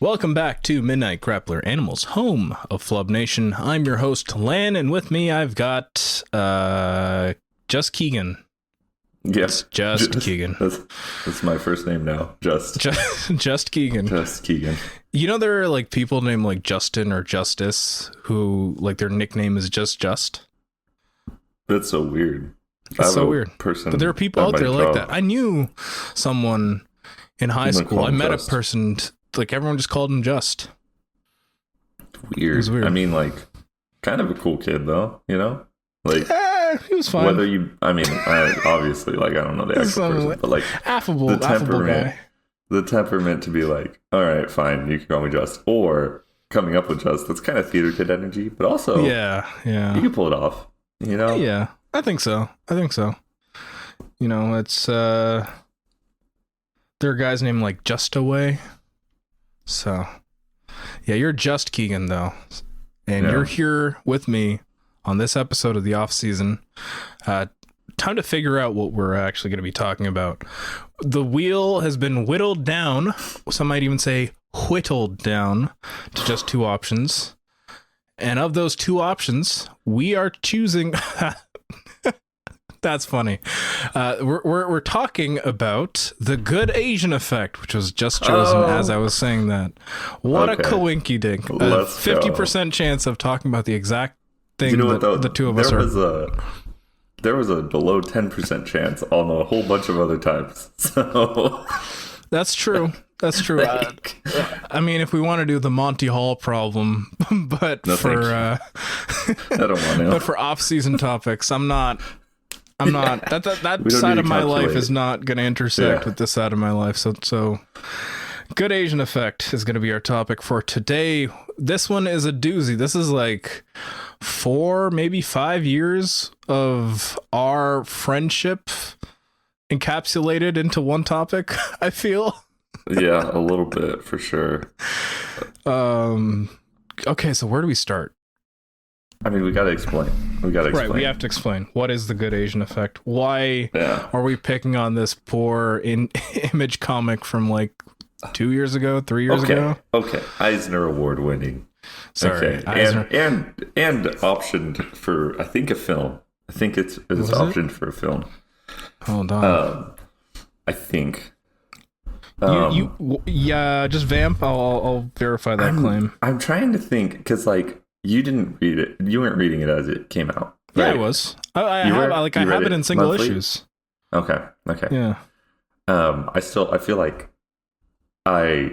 Welcome back to Midnight Grappler Animals, home of Flub Nation. I'm your host, Lan, and with me I've got just Keigen. Yes, just Keigen. That's my first name now. Just Keigen. Just Keigen. You know, there are like people named like Justin or Justice who like their nickname is just. That's so weird. It's so weird. Person, but there are people out there like that. I knew someone in high school. I met a person. Like everyone just called him Just. Weird. It was weird. I mean, like, kind of a cool kid though. You know, like he was fine. Whether you, I mean, obviously, like I don't know the actual person, but like affable guy. The temperament to be like, all right, fine, you can call me Just, or coming up with Just. That's kind of theater kid energy, but also, yeah, you can pull it off. You know? Yeah, I think so. You know, it's there are guys named like Just Away. So, yeah, you're Just Keigen, though. And you're here with me on this episode of the Offseason. Time to figure out what we're actually going to be talking about. The wheel has been whittled down. Some might even say whittled down to just two options. And of those two options, we are choosing... That's funny. We're talking about the good Asian effect, which was just chosen as I was saying that. What a coinky dink. 50% chance of talking about the exact thing the two of us are. There was a below 10% chance on a whole bunch of other times. So That's true. I mean, if we want to do the Monty Hall problem, but I don't want to. But for off-season topics, I'm not that side of my life is not going to intersect with this side of my life. So good Asian effect is going to be our topic for today. This one is a doozy. This is like 4, maybe 5 years of our friendship encapsulated into one topic, I feel. Yeah, a little bit for sure. Okay, so where do we start? I mean, we got to explain. Right, we have to explain. What is the good Asian effect? Why are we picking on this poor image comic from like 2 years ago, 3 years ago? Okay, Eisner Award winning. Sorry, okay. And optioned for, I think, a film. I think it's optioned for a film. Hold on. I think. Just vamp. I'll verify that claim. I'm trying to think because like. You didn't read it. You weren't reading it as it came out. Right? Yeah, I was. I have it in single issues. Okay. Yeah. I feel like I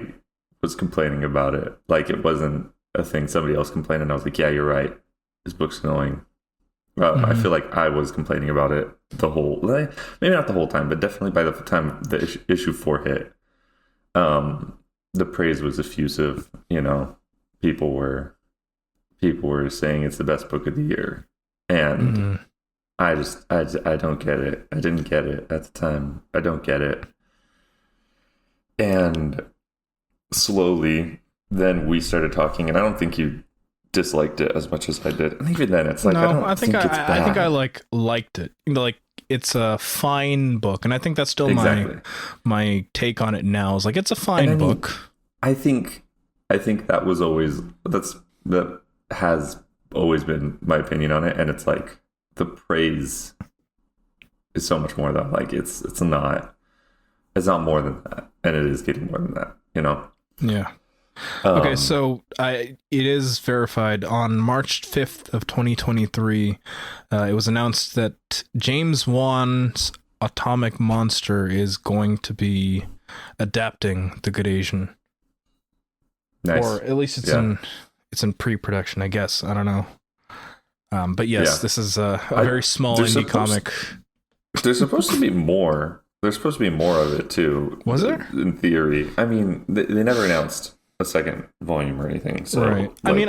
was complaining about it. Like it wasn't a thing somebody else complained, and I was like, yeah, you're right. This book's going. I feel like I was complaining about it maybe not the whole time, but definitely by the time the issue 4 hit, the praise was effusive. You know, people were saying it's the best book of the year, and I don't get it. I didn't get it at the time. I don't get it. And slowly then we started talking, and I don't think you disliked it as much as I did. And even then it's like, I think I liked it. Like it's a fine book, and I think that's still my take on it now is like it's a fine book. I think that was always that has always been my opinion on it, and it's like the praise is so much more than like it's not more than that, and it is getting more than that, you know. Yeah. Okay, so it is verified on March 5th of 2023. It was announced that James Wan's Atomic Monster is going to be adapting The Good Asian. Nice. Or at least it's in pre-production, I guess. I don't know. But yes, this is a very small indie comic. There's supposed to be more. There's supposed to be more of it too. Was there? In theory. I mean, they never announced a second volume or anything. So, right. Like, I mean,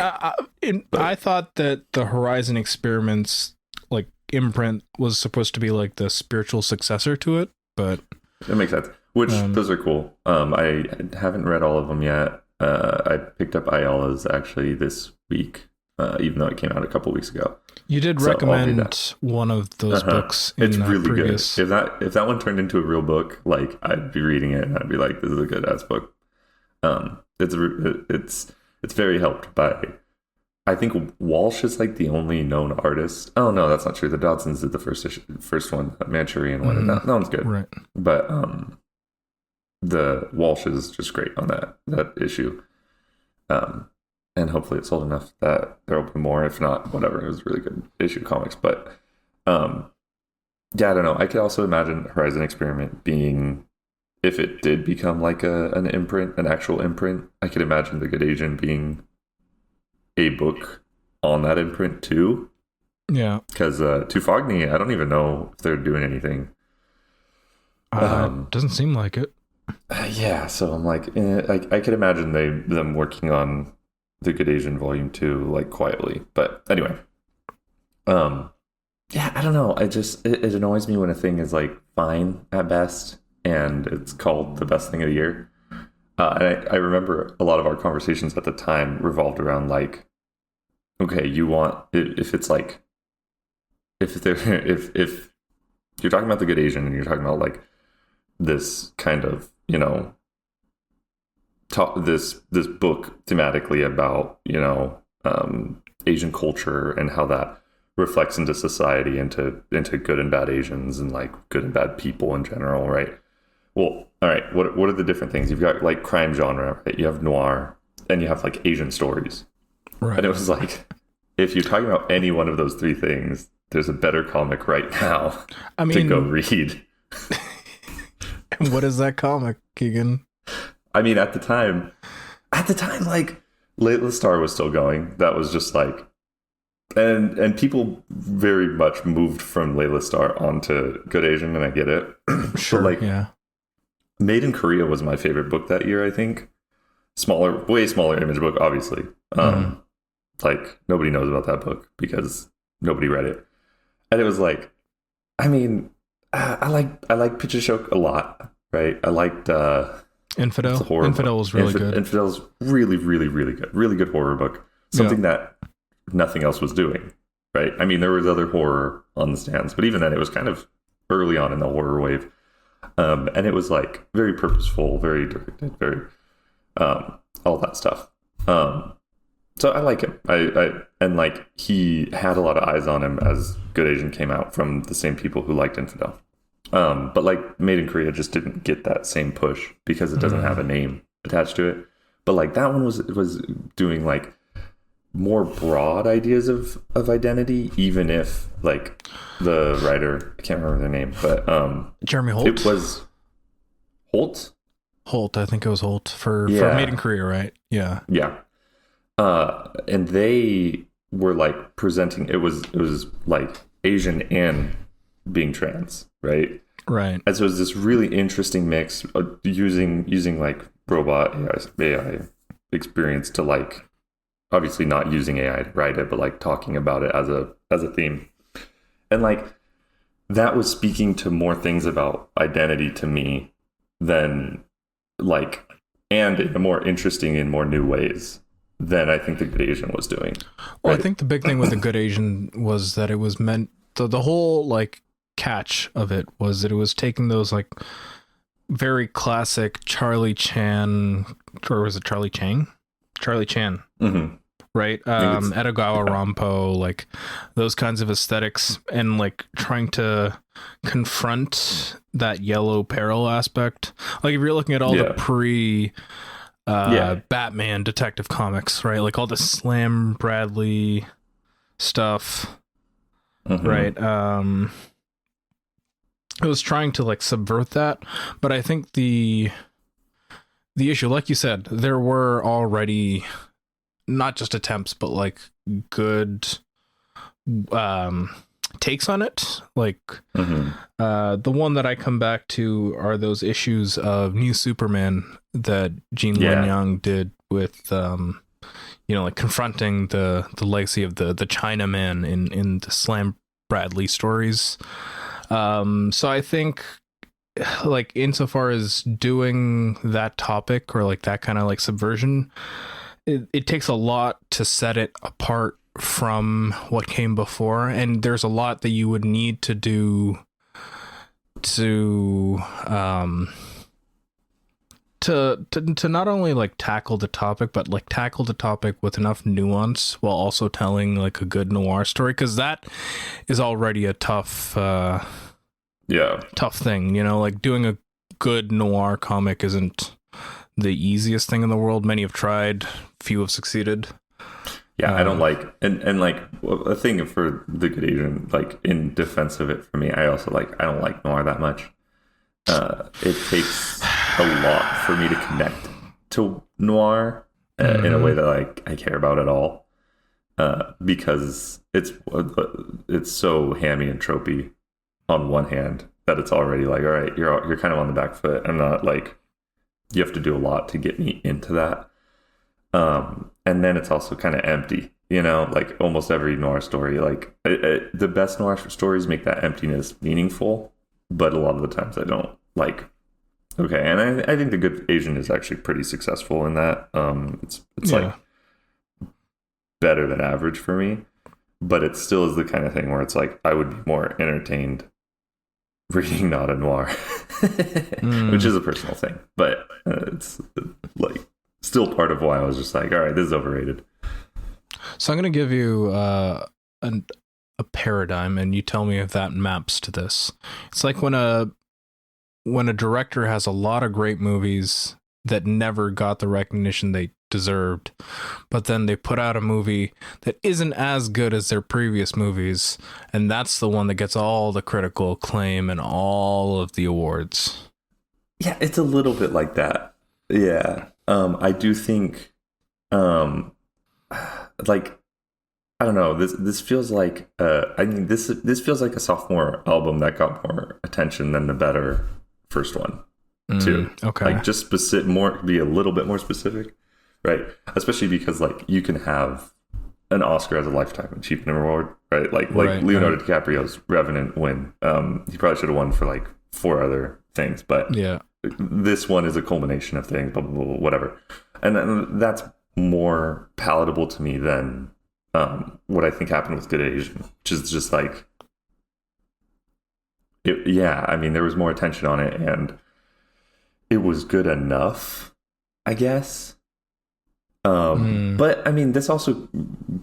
I thought that the Horizon Experiments like imprint was supposed to be like the spiritual successor to it, but it makes sense. Which those are cool. I haven't read all of them yet. I picked up Ayala's actually this week, even though it came out a couple weeks ago. You did recommend one of those books. It's really good. If that one turned into a real book, like I'd be reading it and I'd be like, "This is a good ass book." it's very helped by. I think Walsh is like the only known artist. Oh no, that's not true. The Dodsons did the first one, Manchurian one, and that one's good. Right. But the Walsh is just great on that issue. And hopefully it sold enough that there will be more. If not, whatever. It was a really good issue of comics. But yeah, I don't know. I could also imagine Horizon Experiment being, if it did become like an imprint, an actual imprint, I could imagine The Good Asian being a book on that imprint too. Yeah. Because Tufagni, I don't even know if they're doing anything. Doesn't seem like it. Yeah, so I'm like, I could imagine them working on The Good Asian Volume 2 like quietly. But anyway, yeah, I don't know. It annoys me when a thing is like fine at best and it's called the best thing of the year. And I remember a lot of our conversations at the time revolved around like, okay, you want, if it's like, if you're talking about The Good Asian and you're talking about like this kind of, you know, this book thematically about, you know, Asian culture and how that reflects into society, into good and bad Asians and like good and bad people in general, right? Well, all right, what are the different things? You've got like crime genre, right? You have noir, and you have like Asian stories. Right. And it was like, if you're talking about any one of those three things, there's a better comic right now to go read. What is that comic, Keigen? I mean, at the time, like Layla Starr was still going. That was just like, and people very much moved from Layla Starr onto Good Asian, and I get it. Sure, but like, yeah. Made in Korea was my favorite book that year, I think. Way smaller image book, obviously. Like, nobody knows about that book because nobody read it. And it was like, I mean, I like Picture Show a lot, right? I liked Infidel. Infidel was really good. Infidel's really, really, really good. Really good horror book. Something that nothing else was doing, right? I mean, there was other horror on the stands, but even then it was kind of early on in the horror wave. And it was like very purposeful, very directed, very all that stuff. So I like him. And like he had a lot of eyes on him as Good Asian came out from the same people who liked Infidel. But like Made in Korea just didn't get that same push because it doesn't have a name attached to it. But like that one was doing like more broad ideas of identity, even if like the writer, I can't remember their name, but Jeremy Holt. It was Holt. I think it was Holt for Made in Korea, right? Yeah. And they were like presenting, it was like Asian and being trans, right? Right. And so it was this really interesting mix of using like robot AI experience to like, obviously not using AI to write it, but like talking about it as a theme. And like that was speaking to more things about identity to me than like, and in a more interesting and more new ways than I think The Good Asian was doing. Well, right? I think the big thing with The Good Asian was that it was meant, the whole like catch of it was that it was taking those like very classic Charlie Chan, or was it Charlie Chang? Charlie Chan. Mm-hmm. Right? Edogawa Rampo, like those kinds of aesthetics, and like trying to confront that yellow peril aspect. Like if you're looking at all the pre Batman detective comics, right? Like all the Slam Bradley stuff, right? It was trying to like subvert that, but I think the issue, like you said, there were already not just attempts, but like good takes on it. Like the one that I come back to are those issues of New Superman that Gene Luen Yang did with like confronting the legacy of the Chinaman in the Slam Bradley stories. So I think like insofar as doing that topic or like that kind of like subversion, it takes a lot to set it apart from what came before, and there's a lot that you would need to do to to not only like tackle the topic, but like tackle the topic with enough nuance while also telling like a good noir story, because that is already a tough thing, you know. Like doing a good noir comic isn't the easiest thing in the world. Many have tried, few have succeeded. I don't like, and like a thing for the Good Asian, like in defense of it for me, I also like, I don't like noir that much. It takes a lot for me to connect to noir in a way that like I care about at all, because it's so hammy and tropey on one hand that it's already like, all right, you're kind of on the back foot. I'm not like, you have to do a lot to get me into that. And then it's also kind of empty, you know, like almost every noir story, like the best noir stories make that emptiness meaningful, but a lot of the times I don't. Like, okay, and I think the Good Asian is actually pretty successful in that. It's like better than average for me, but it still is the kind of thing where it's like I would be more entertained reading not a noir, which is a personal thing, but it's like still part of why I was just like, all right, this is overrated. So I'm going to give you a paradigm, and you tell me if that maps to this. It's like when a director has a lot of great movies that never got the recognition they deserved, but then they put out a movie that isn't as good as their previous movies, and that's the one that gets all the critical acclaim and all of the awards. Yeah, it's a little bit like that. Yeah. I do think, like, I don't know, this feels like, I mean, this feels like a sophomore album that got more attention than the better first one, too. Okay. Like, just be a little bit more specific, right? Especially because, like, you can have an Oscar as a lifetime achievement award, right? Like Leonardo DiCaprio's Revenant win. He probably should have won for, like, 4 other things, but yeah. This one is a culmination of things, blah, blah, blah, whatever. And that's more palatable to me than what I think happened with Good Asian, which is just like, I mean, there was more attention on it, and it was good enough, I guess. But, I mean, this also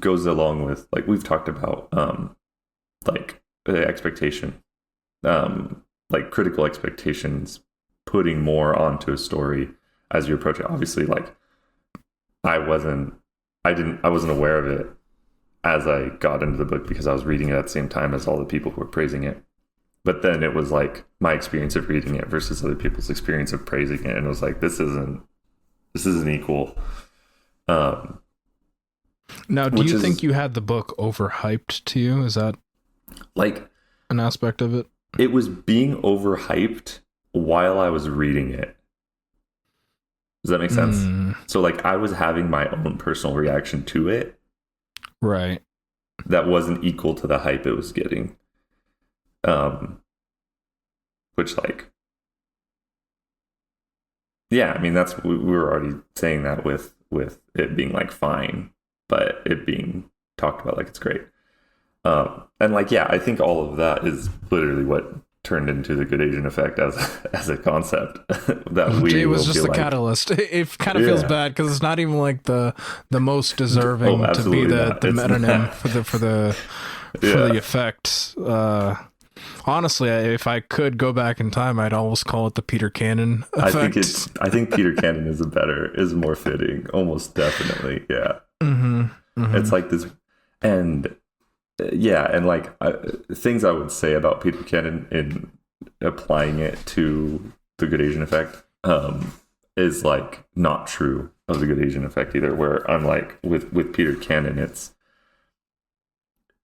goes along with, like, we've talked about, like, the expectation, like, critical expectations, putting more onto a story as you approach it. Obviously, like, I wasn't aware of it as I got into the book because I was reading it at the same time as all the people who were praising it. But then it was like my experience of reading it versus other people's experience of praising it, and it was like, this isn't equal. Now, do you think you had the book overhyped to you? Is that like an aspect of it? It was being overhyped while I was reading it. Does that make sense? So, like, I was having my own personal reaction to it. Right. That wasn't equal to the hype it was getting. Which, like, yeah, I mean, we were already saying that with it being, like, fine, but it being talked about like it's great. And, like, yeah, I think all of that is literally what turned into the Good Asian effect as a concept. That Jay was just the catalyst. It kind of feels bad because it's not even like the most deserving to be the metanym for the effect. Honestly, if I could go back in time, I'd almost call it the Peter Cannon effect. I think Peter Cannon is more fitting, almost definitely. Yeah. It's like this, and and like things I would say about Peter Cannon in applying it to the Good Asian effect is like not true of the Good Asian effect either. Where I'm like with Peter Cannon,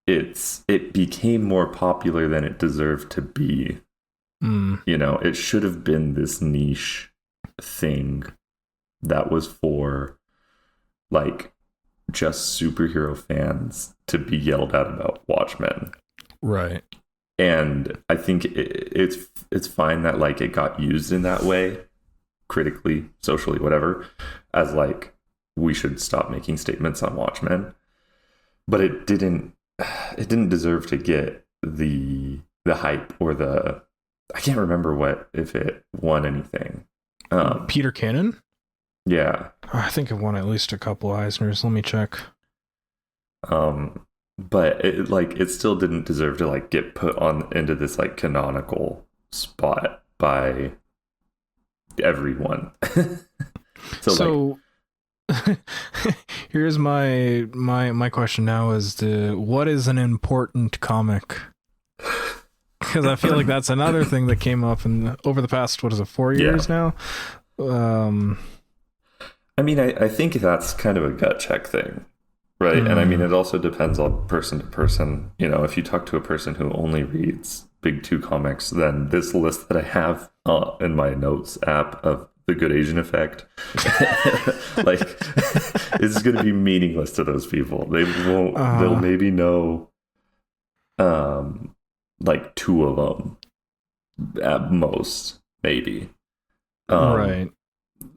it became more popular than it deserved to be. You know, it should have been this niche thing that was for like just superhero fans to be yelled at about Watchmen. Right. And I think it's fine that like it got used in that way, critically, socially, whatever, as like we should stop making statements on Watchmen. But it didn't deserve to get the hype or I can't remember if it won anything. Peter Cannon? Yeah. I think it won at least a couple Eisners. Let me check. But it still didn't deserve to like get put on into this like canonical spot by everyone. so here's my question now is what is an important comic? Because I feel like that's another thing that came up over the past 4 years now. I mean, I think that's kind of a gut check thing, right? And I mean, it also depends on person to person. You know, if you talk to a person who only reads Big Two comics, then this list that I have in my notes app of The Good Asian Effect, like, it's going to be meaningless to those people. They won't. They'll maybe know, like 2 of them at most, maybe. Right.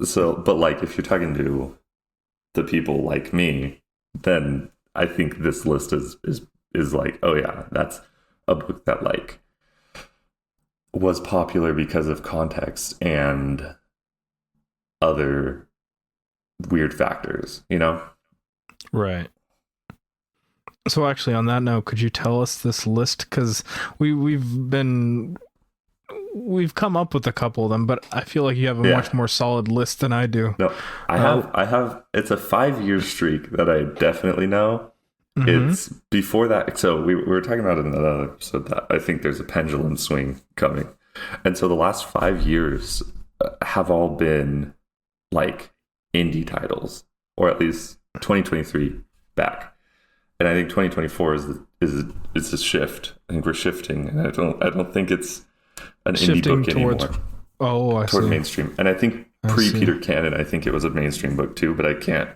So, but like, if you're talking to the people like me, then I think this list is like, oh yeah, that's a book that like was popular because of context and other weird factors, you know? Right. So actually, on that note, could you tell us this list? Because we've come up with a couple of them, but I feel like you have a much more solid list than I do. No, I have. It's a 5-year streak that I definitely know. It's before that. So we were talking about in another episode that I think there's a pendulum swing coming, and so the last 5 years have all been like indie titles, or at least 2023 back, and I think 2024 is a shift. I think we're shifting, and I don't think it's an indie book anymore. Toward mainstream. And I think Peter Cannon, I think it was a mainstream book too, but I can't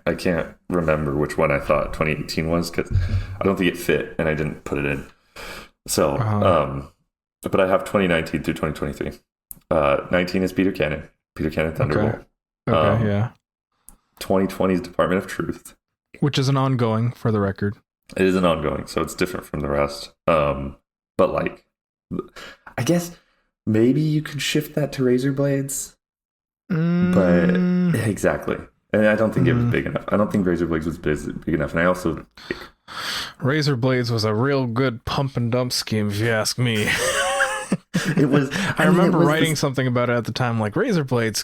remember which one I thought 2018 was, because I don't think it fit and I didn't put it in. So but I have 2019 through 2023. 19 is Peter Cannon Thunderbolt. Okay, 2020 is Department of Truth, which is an ongoing, for the record. It is an ongoing, so it's different from the rest. But like, I guess maybe you could shift that to Razor Blades. But exactly. And I don't think it was big enough. I don't think Razor Blades was big enough. And I also think Razor Blades was a real good pump and dump scheme, if you ask me. It was. I remember writing something about it at the time, like Razor Blades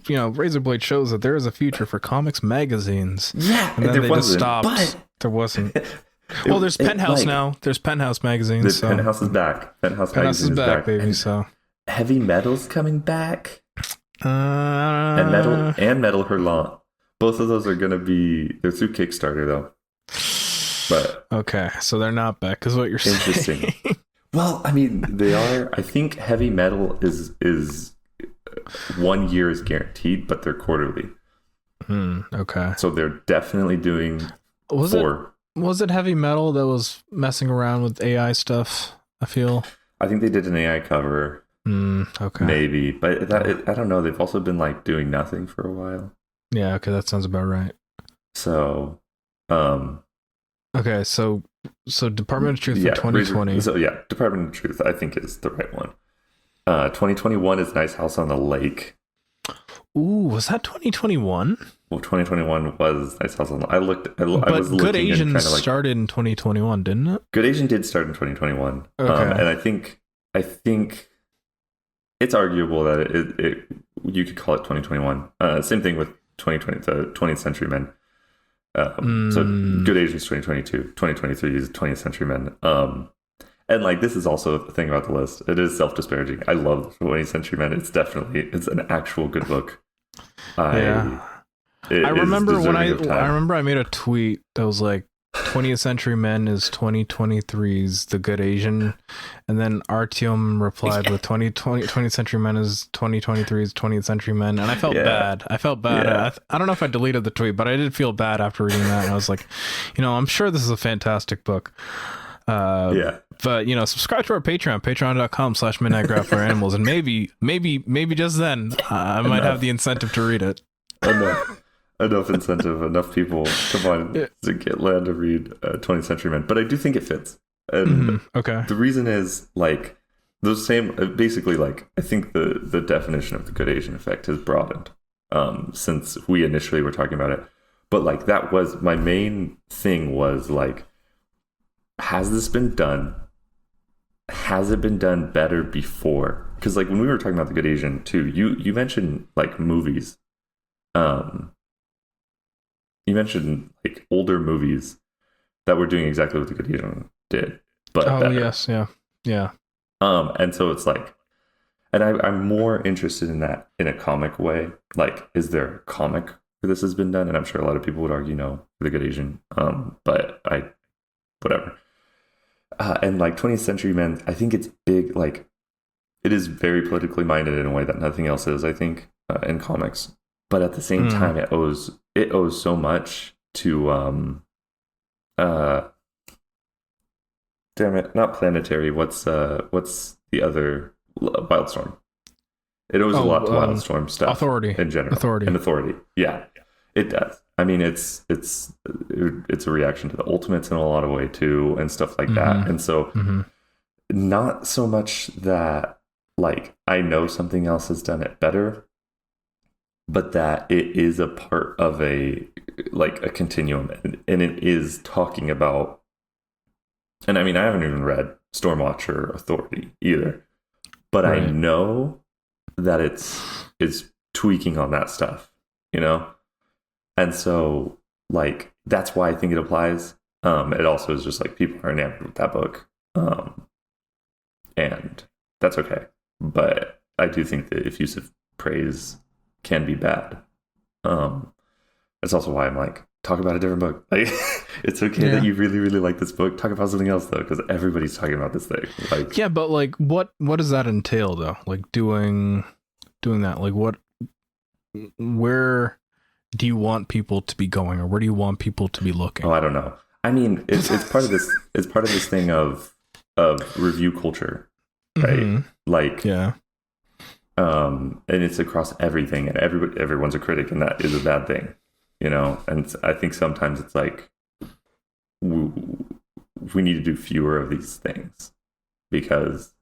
Razor Blade shows that there is a future for comics magazines. Yeah, and then they just stopped. But there wasn't. Well, there's Penthouse now. There's Penthouse magazines. Penthouse is back. Penthouse is back, baby. And so Heavy Metal's coming back. And Metal Hurlant. Both of those are going to be. They're through Kickstarter though. But okay, so they're not back, is what you're saying. Interesting. Well, I mean, they are. I think Heavy Metal is 1 year is guaranteed, but they're quarterly. Okay. So they're definitely doing 4. Was it Heavy Metal that was messing around with AI stuff? I think they did an AI cover. Okay. Maybe, but I don't know. They've also been like doing nothing for a while. Yeah. Okay, that sounds about right. So, okay, so Department of Truth for 2020. Department of Truth, I think, is the right one. 2021 is Nice House on the Lake. Ooh, was that 2021? Well, 2021 was Nice House on the Lake. But Good Asian started in 2021, didn't it? Good Asian did start in 2021. Okay. And I think it's arguable that you could call it 2021. Same thing with 2020, the 20th Century Men. So Good Asian's 2022, 2023 is 20th Century Men. And like, this is also the thing about the list. It is self-disparaging. I love 20th Century Men. It's an actual good book. I remember I made a tweet that was like, 20th Century Men is 2023's The Good Asian, and then Artyom replied with 20th Century Men is 2023's 20th Century Men, and I felt bad. Yeah. I don't know if I deleted the tweet, but I did feel bad after reading that, and I was like, I'm sure this is a fantastic book. But subscribe to our patreon.com/midnightgraph4animals, and maybe just then I might have the incentive to read it. Enough incentive, enough people come on to get Lan to read 20th Century Men. But I do think it fits. And okay. The reason is, like, those same basically like I think the definition of the good Asian effect has broadened since we initially were talking about it. But like that was my main thing was like, has this been done? Has it been done better before? Because like when we were talking about the good Asian too, you mentioned like movies. You mentioned like older movies that were doing exactly what the good Asian did, but better. Yes, yeah. And so it's like, and I'm more interested in that in a comic way. Like, is there a comic where this has been done? And I'm sure a lot of people would argue no for the good Asian. But whatever. And like 20th Century Men, I think it's big. Like, it is very politically minded in a way that nothing else is, I think, in comics. But at the same time, it owes so much to damn it, not Planetary. What's the other Wildstorm? It owes a lot to Wildstorm stuff. Authority in general. Authority. Yeah, it does. I mean, it's a reaction to the Ultimates in a lot of way too, and stuff like that. And so, not so much that like I know something else has done it better, but that it is a part of a continuum, and it is talking about. And I mean, I haven't even read Stormwatch or Authority either, but right. I know that it's tweaking on that stuff, you know? And so, like, that's why I think it applies. It also is just like people are enamored with that book. And that's okay. But I do think that effusive praise can be bad. That's also why I'm like, talk about a different book. Like, it's okay that you really, really like this book. Talk about something else though, because everybody's talking about this thing. Like, yeah, but like, what does that entail though? Like doing that. Like, where do you want people to be going, or where do you want people to be looking? Oh, I don't know. I mean, it's part of this. It's part of this thing of review culture, right? Like, yeah. And it's across everything, and everyone's a critic, and that is a bad thing. You know, and I think sometimes it's like we need to do fewer of these things because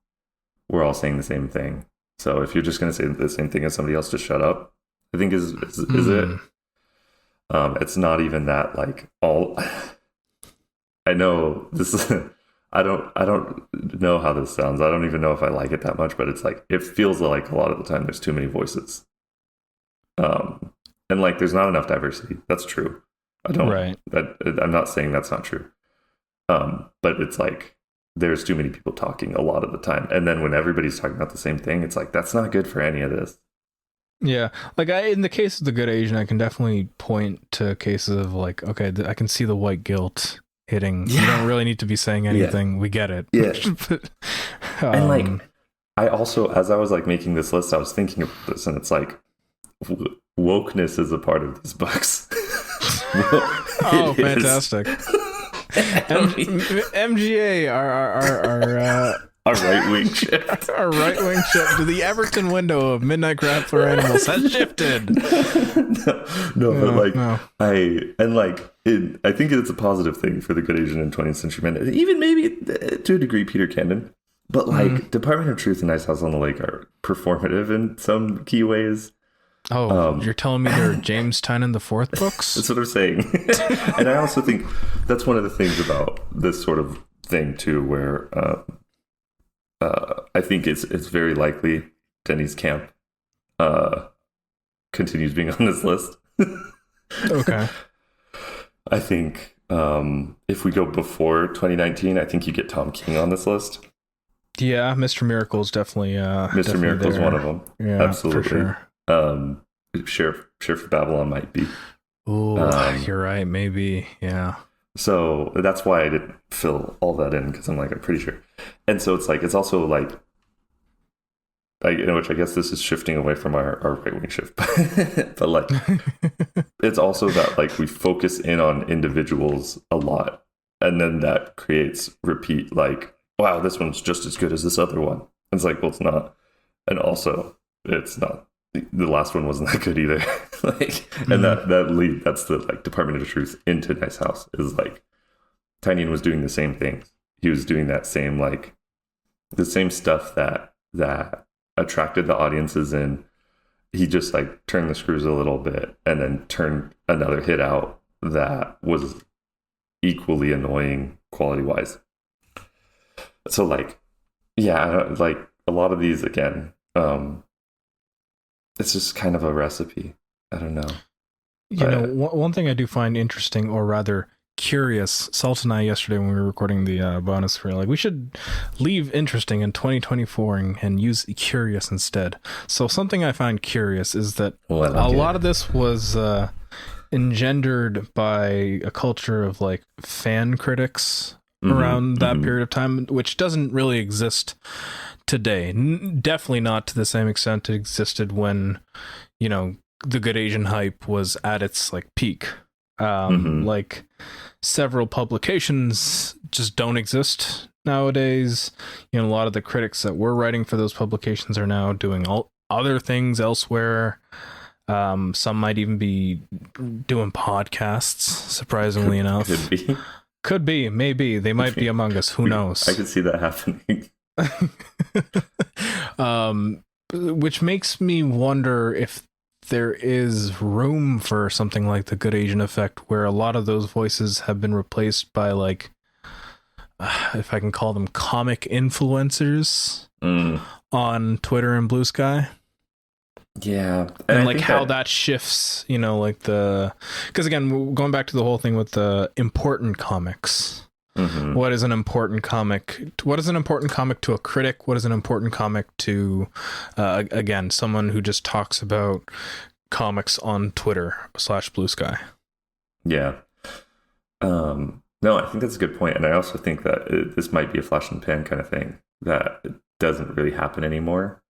we're all saying the same thing. So if you're just going to say the same thing as somebody else, just shut up. I think is it. It's not even that like all. I know this is. I don't know how this sounds. I don't even know if I like it that much, but it's like it feels like a lot of the time there's too many voices. And like, there's not enough diversity. That's true. I'm not saying that's not true. But it's like, there's too many people talking a lot of the time. And then when everybody's talking about the same thing, it's like, that's not good for any of this. Yeah. Like in the case of the good Asian, I can definitely point to cases of like, okay, I can see the white guilt hitting. Yeah. You don't really need to be saying anything. Yeah. We get it. Yeah. And like, I also, as I was like making this list, I was thinking about this, and it's like, wokeness is a part of these books. Oh, fantastic. MGA, our right-wing shift. Our right-wing shift to the Everton window of Midnight Grappler Animals has shifted. I think it's a positive thing for the good Asian and 20th Century Men, even maybe to a degree Peter Camden. But like Department of Truth and Nice House on the Lake are performative in some key ways. Oh, you're telling me they're James Tynan the Fourth books? That's what I'm saying. And I also think that's one of the things about this sort of thing too, where I think it's very likely Denny's Camp continues being on this list. Okay. I think if we go before 2019, I think you get Tom King on this list. Yeah, Mr. Miracle's definitely Mr. Miracle's one of them. Yeah, absolutely. For sure. Sheriff of Babylon might be. Oh, you're right. Maybe. Yeah. So that's why I didn't fill all that in, because I'm pretty sure. And so it's like, it's also like, which I guess this is shifting away from our right wing shift, but like, it's also that like we focus in on individuals a lot, and then that creates repeat, like, wow, this one's just as good as this other one. And it's like, well, it's not. And also, it's not. The last one wasn't that good either. And that's the like Department of Truth into Nice House is like, Tynion was doing the same thing. He was doing that same like the same stuff that attracted the audiences in. He just like turned the screws a little bit and then turned another hit out that was equally annoying quality wise. So like, yeah, like a lot of these again, it's just kind of a recipe. I don't know. You know, one thing I do find interesting, or rather curious, Salt and I yesterday when we were recording the bonus for like, we should leave interesting in 2024 and use curious instead. So something I find curious is that a lot of this was engendered by a culture of like fan critics around that period of time, which doesn't really exist today. Definitely not to the same extent it existed when, you know, the Good Asian hype was at its like peak. Like several publications just don't exist nowadays. You know, a lot of the critics that were writing for those publications are now doing all other things elsewhere. Some might even be doing podcasts, surprisingly enough. Could be, maybe. They might be among us. Who knows? I could see that happening. Which makes me wonder if there is room for something like the Good Asian Effect, where a lot of those voices have been replaced by like, if I can call them comic influencers on Twitter and Bluesky. Yeah. And like how that shifts, you know, like because again, going back to the whole thing with the important comics. What is an important comic? What is an important comic to a critic? What is an important comic to, again, someone who just talks about comics on Twitter / Bluesky? Yeah. No, I think that's a good point. And I also think that this might be a flash in the pan kind of thing that doesn't really happen anymore.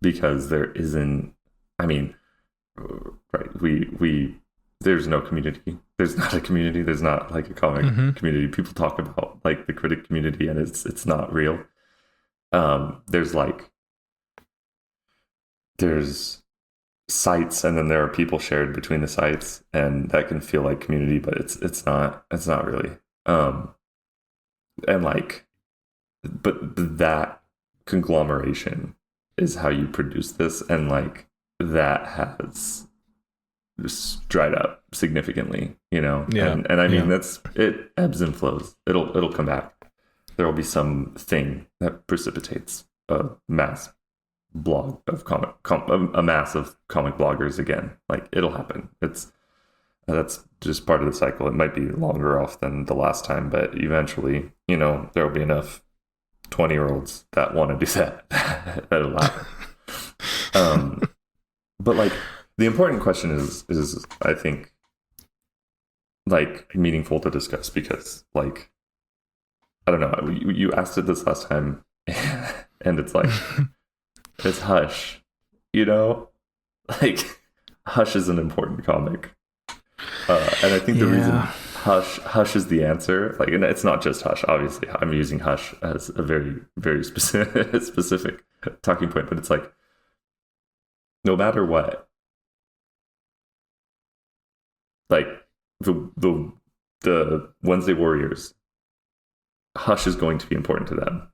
Because there isn't, I mean, right, there's no community. There's not a community. There's not like a comic community. People talk about like the critic community and it's not real. There's sites and then there are people shared between the sites and that can feel like community, but it's not really. And like, but that conglomeration is how you produce this, and like that has just dried up significantly, you know. And I mean it ebbs and flows. It'll come back. There will be some thing that precipitates a mass blog of a mass of comic bloggers again. Like it'll happen. That's just part of the cycle. It might be longer off than the last time, but eventually, you know, there will be enough 20-year-olds that want to do that. That'll happen. But like the important question is I think like meaningful to discuss, because like I don't know, you asked it this last time and it's like it's Hush, you know, like Hush is an important comic, and I think the reason Hush is the answer. Like, and it's not just Hush. Obviously, I'm using Hush as a very, very specific talking point. But it's like, no matter what, like the Wednesday Warriors, Hush is going to be important to them.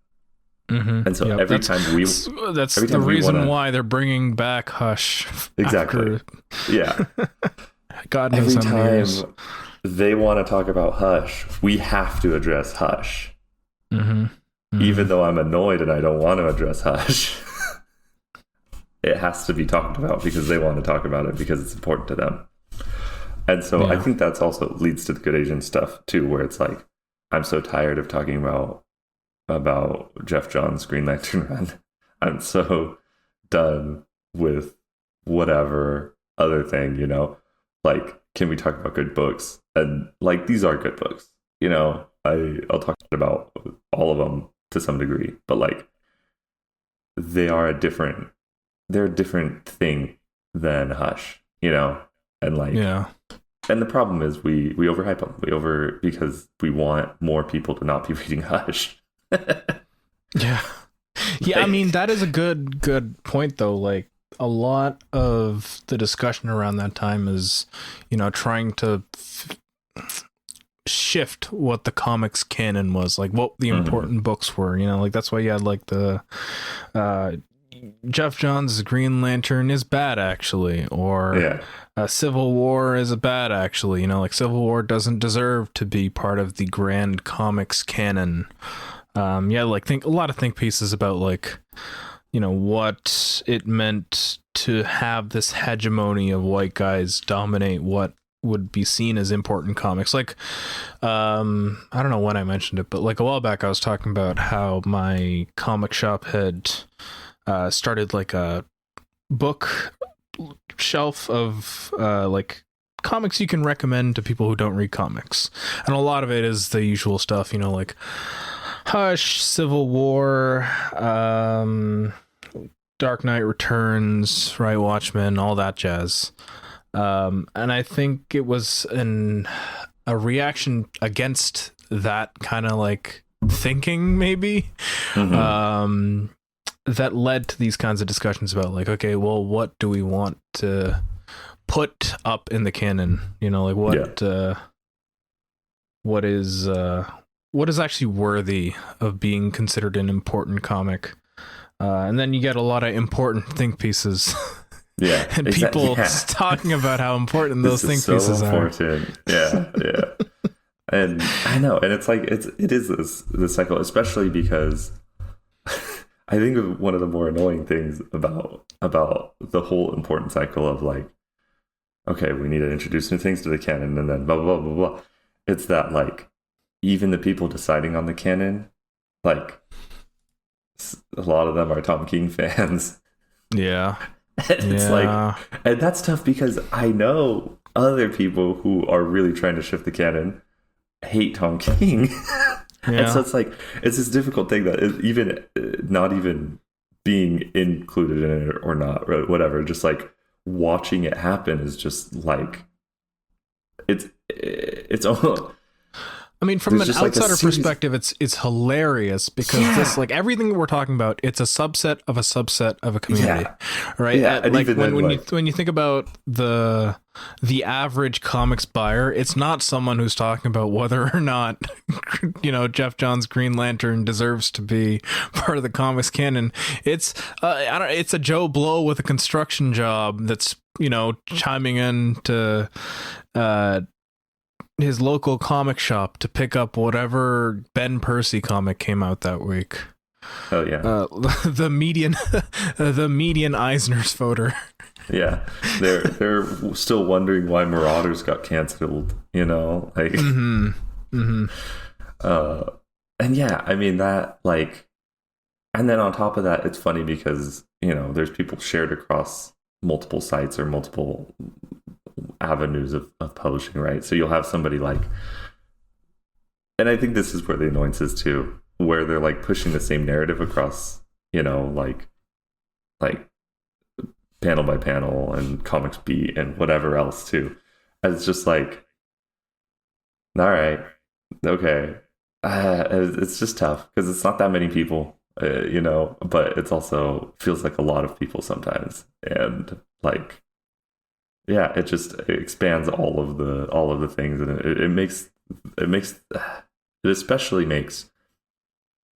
And so every time the reason why they're bringing back Hush. Exactly. Yeah. God knows every time they want to talk about Hush, we have to address Hush. Even though I'm annoyed and I don't want to address Hush, it has to be talked about because they want to talk about it because it's important to them. And so I think that's also leads to the Good Asian stuff too, where it's like, I'm so tired of talking about Jeff Johns' Green Lantern Run. I'm so done with whatever other thing, you know, like, can we talk about good books? And like, these are good books, you know, I'll talk about all of them to some degree, but like they're a different thing than Hush, you know? And like, and the problem is we overhype them. Because we want more people to not be reading Hush. Yeah. I mean, that is a good point though. Like, a lot of the discussion around that time is, you know, trying to shift what the comics canon was, like what the important books were, you know, like that's why you had like the Jeff Johns' Green Lantern is bad actually, or Civil War is a bad actually, you know, like Civil War doesn't deserve to be part of the grand comics canon. Like a lot of think pieces about like, you know, what it meant to have this hegemony of white guys dominate what would be seen as important comics. Like, I don't know when I mentioned it, but like a while back I was talking about how my comic shop had started like a book shelf of like comics you can recommend to people who don't read comics. And a lot of it is the usual stuff, you know, like Hush, Civil War, Dark Knight Returns, Right Watchmen, all that jazz. And I think it was a reaction against that kind of like thinking, maybe, that led to these kinds of discussions about like, okay, well, what do we want to put up in the canon? You know, like what is actually worthy of being considered an important comic? And then you get a lot of important think pieces. Yeah, and people talking about how important those think pieces are. Yeah. And I know, and it's like it is this cycle, especially because I think one of the more annoying things about the whole important cycle of like, okay, we need to introduce new things to the canon, and then blah blah blah blah blah. It's that like even the people deciding on the canon, like a lot of them are Tom King fans. Yeah. And it's like, and that's tough because I know other people who are really trying to shift the canon hate Tom King. And so it's like, it's this difficult thing that is even not even being included in it or not, or whatever, just like watching it happen is just like, it's almost, I mean, from an outsider perspective, it's hilarious because this, like everything we're talking about, it's a subset of a community, right? Yeah, and like even when you think about the average comics buyer, it's not someone who's talking about whether or not, you know, Jeff Johns' Green Lantern deserves to be part of the comics canon. It's it's a Joe Blow with a construction job that's, you know, chiming in to his local comic shop to pick up whatever Ben Percy comic came out that week. Oh yeah. The median Eisner's voter. Yeah. They're still wondering why Marauders got canceled, you know? Like and yeah, I mean that like, and then on top of that, it's funny because, you know, there's people shared across multiple sites or multiple avenues of publishing, right? So you'll have somebody like, and I think this is where the annoyance is too, where they're like pushing the same narrative across, you know, like panel by panel and comics beat and whatever else too. And it's just like, all right, okay, it's just tough because it's not that many people, you know, but it's also feels like a lot of people sometimes, and like, yeah, it expands all of the things, and it especially makes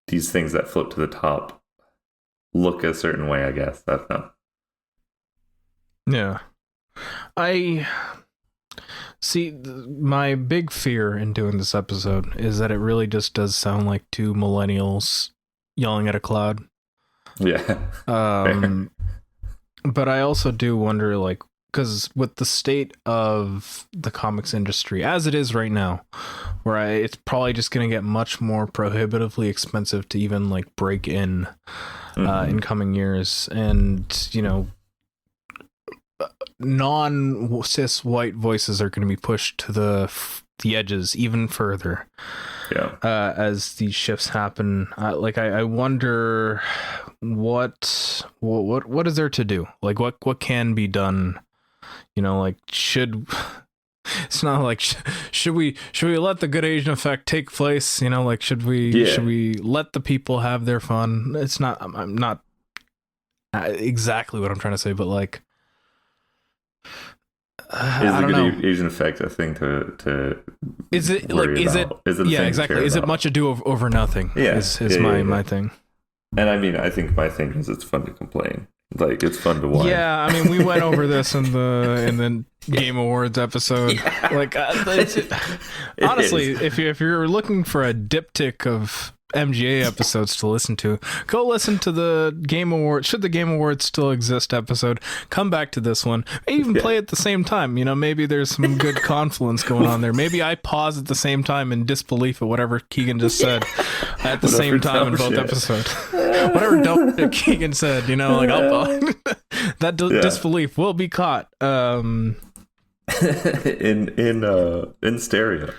these things that float to the top look a certain way, I guess. I don't know. Yeah. I see, my big fear in doing this episode is that it really just does sound like two millennials yelling at a cloud. Yeah. But I also do wonder, like, because with the state of the comics industry as it is right now, where it's probably just going to get much more prohibitively expensive to even like break in coming years, and you know, non-cis white voices are going to be pushed to the edges even further. Yeah. As these shifts happen, I wonder what is there to do? Like what can be done? You know, like it's not like should we let the good Asian effect take place? You know, like should we let the people have their fun? It's not. I'm not exactly what I'm trying to say, but like, is the good Asian effect a thing to is it like is about. it yeah exactly is it much ado over nothing? Is my thing. And I mean, I think my thing is it's fun to complain. Like, it's fun to whine. Yeah, I mean, we went over this in the Game Awards episode. Yeah. Like, honestly, if you're looking for a diptych of MGA episodes to listen to, go listen to the Game Awards. Should the Game Awards still exist episode, come back to this one. Even play at the same time. You know, maybe there's some good confluence going on there. Maybe I pause at the same time in disbelief at whatever Keigen just said at the same time in both episodes. Whatever dumb shit Keigen said, you know, like that disbelief will be caught in stereo.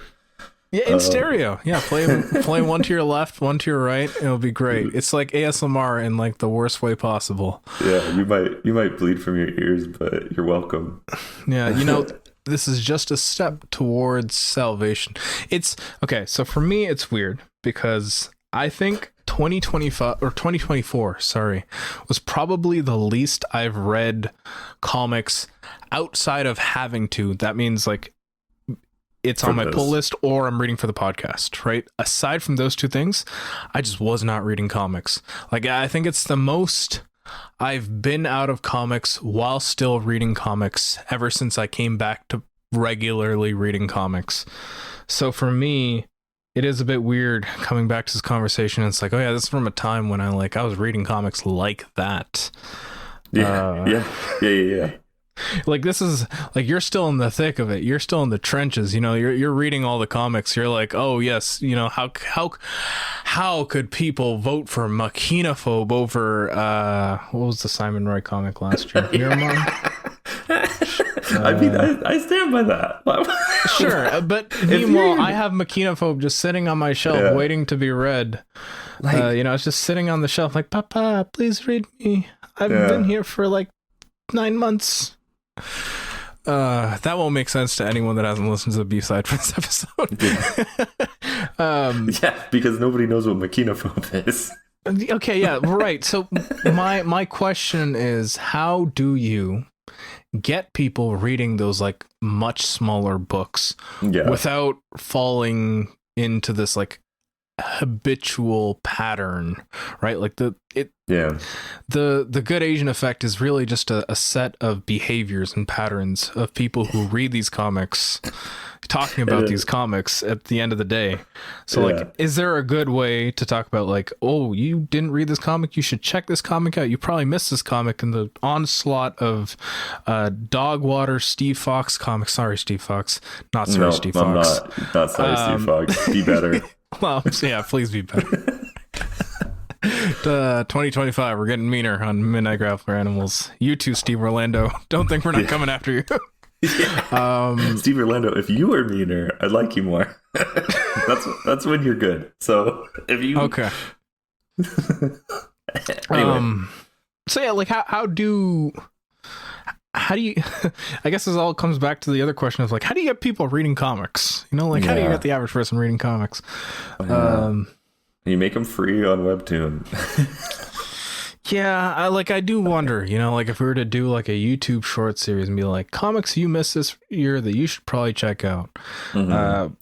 Yeah, in stereo. Yeah, play one to your left, one to your right. It'll be great. It's like ASMR in like the worst way possible. Yeah, you might bleed from your ears, but you're welcome. Yeah, you know, this is just a step towards salvation. It's okay. So for me, it's weird because I think 2025 or 2024, sorry, was probably the least I've read comics outside of having to. That means like it's on my pull list or I'm reading for the podcast, right? Aside from those two things, I just was not reading comics. Like, I think it's the most I've been out of comics while still reading comics ever since I came back to regularly reading comics. So for me, it is a bit weird coming back to this conversation. It's like, oh yeah, this is from a time when I was reading comics like that. Yeah. Like, this is like, you're still in the thick of it. You're still in the trenches. You know, you're reading all the comics. You're like, oh yes, you know, how could people vote for Machinophobe over what was the Simon Roy comic last year? Miramon? I mean, I stand by that. Sure, but meanwhile, I have Machinophobe just sitting on my shelf, waiting to be read. Like, you know, it's just sitting on the shelf, like, Papa, please read me. I've been here for like 9 months. That won't make sense to anyone that hasn't listened to the B-side for this episode. Yeah, because nobody knows what Machinophobe is. Okay, yeah, right. So my question is, how do you get people reading those like much smaller books without falling into this like habitual pattern, right? Like the good Asian effect is really just a set of behaviors and patterns of people who read these comics talking about these comics at the end of the day. So like, is there a good way to talk about like, oh, you didn't read this comic, you should check this comic out, you probably missed this comic in the onslaught of Dogwater Steve Fox comics. Sorry, Steve Fox. Not sorry, Steve Fox. Not sorry, Steve Fox. Be better. Well, yeah, please be better. 2025, we're getting meaner on Midnight Grappler Animals. You too, Steve Orlando. Don't think we're not coming after you. Steve Orlando, if you were meaner, I'd like you more. that's when you're good. So if you anyway. So yeah, like how do you I guess this all comes back to the other question of like, how do you get people reading comics? You know, like how do you get the average person reading comics? You make them free on Webtoon. Yeah, I do wonder, you know, like if we were to do like a YouTube short series and be like, comics you missed this year that you should probably check out.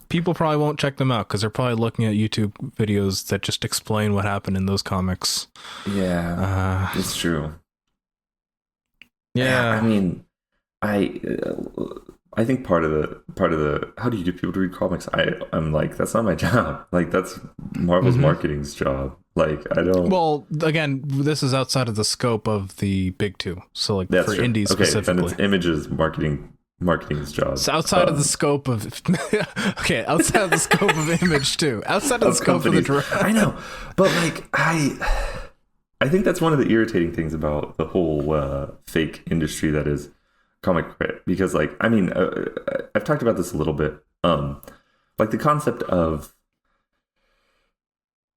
People probably won't check them out because they're probably looking at YouTube videos that just explain what happened in those comics. Yeah, it's true. Yeah, I mean, I think part of the how do you get people to read comics? I'm like, that's not my job. Like, that's Marvel's marketing's job. Like, I don't. Well, again, this is outside of the scope of the big two. So like for indies specifically, then it's Image's marketing's job. It's outside of the scope of outside of the scope of Image too. Outside of the scope of the direct. I know, but like I think that's one of the irritating things about the whole fake industry that is comic crit, because like, I mean, I've talked about this a little bit, like the concept of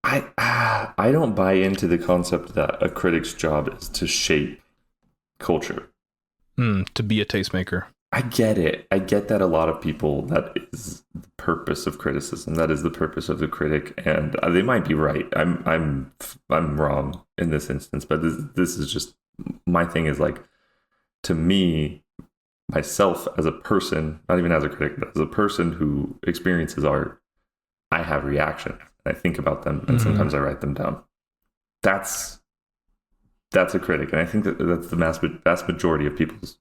I don't buy into the concept that a critic's job is to shape culture, to be a tastemaker. I get it. I get that a lot of people, that is the purpose of criticism. That is the purpose of the critic, and they might be right. I'm wrong in this instance, but this is just my thing. Is like, to me, myself as a person, not even as a critic, but as a person who experiences art, I have reactions. I think about them, and sometimes I write them down. That's a critic, and I think that's the vast majority of people's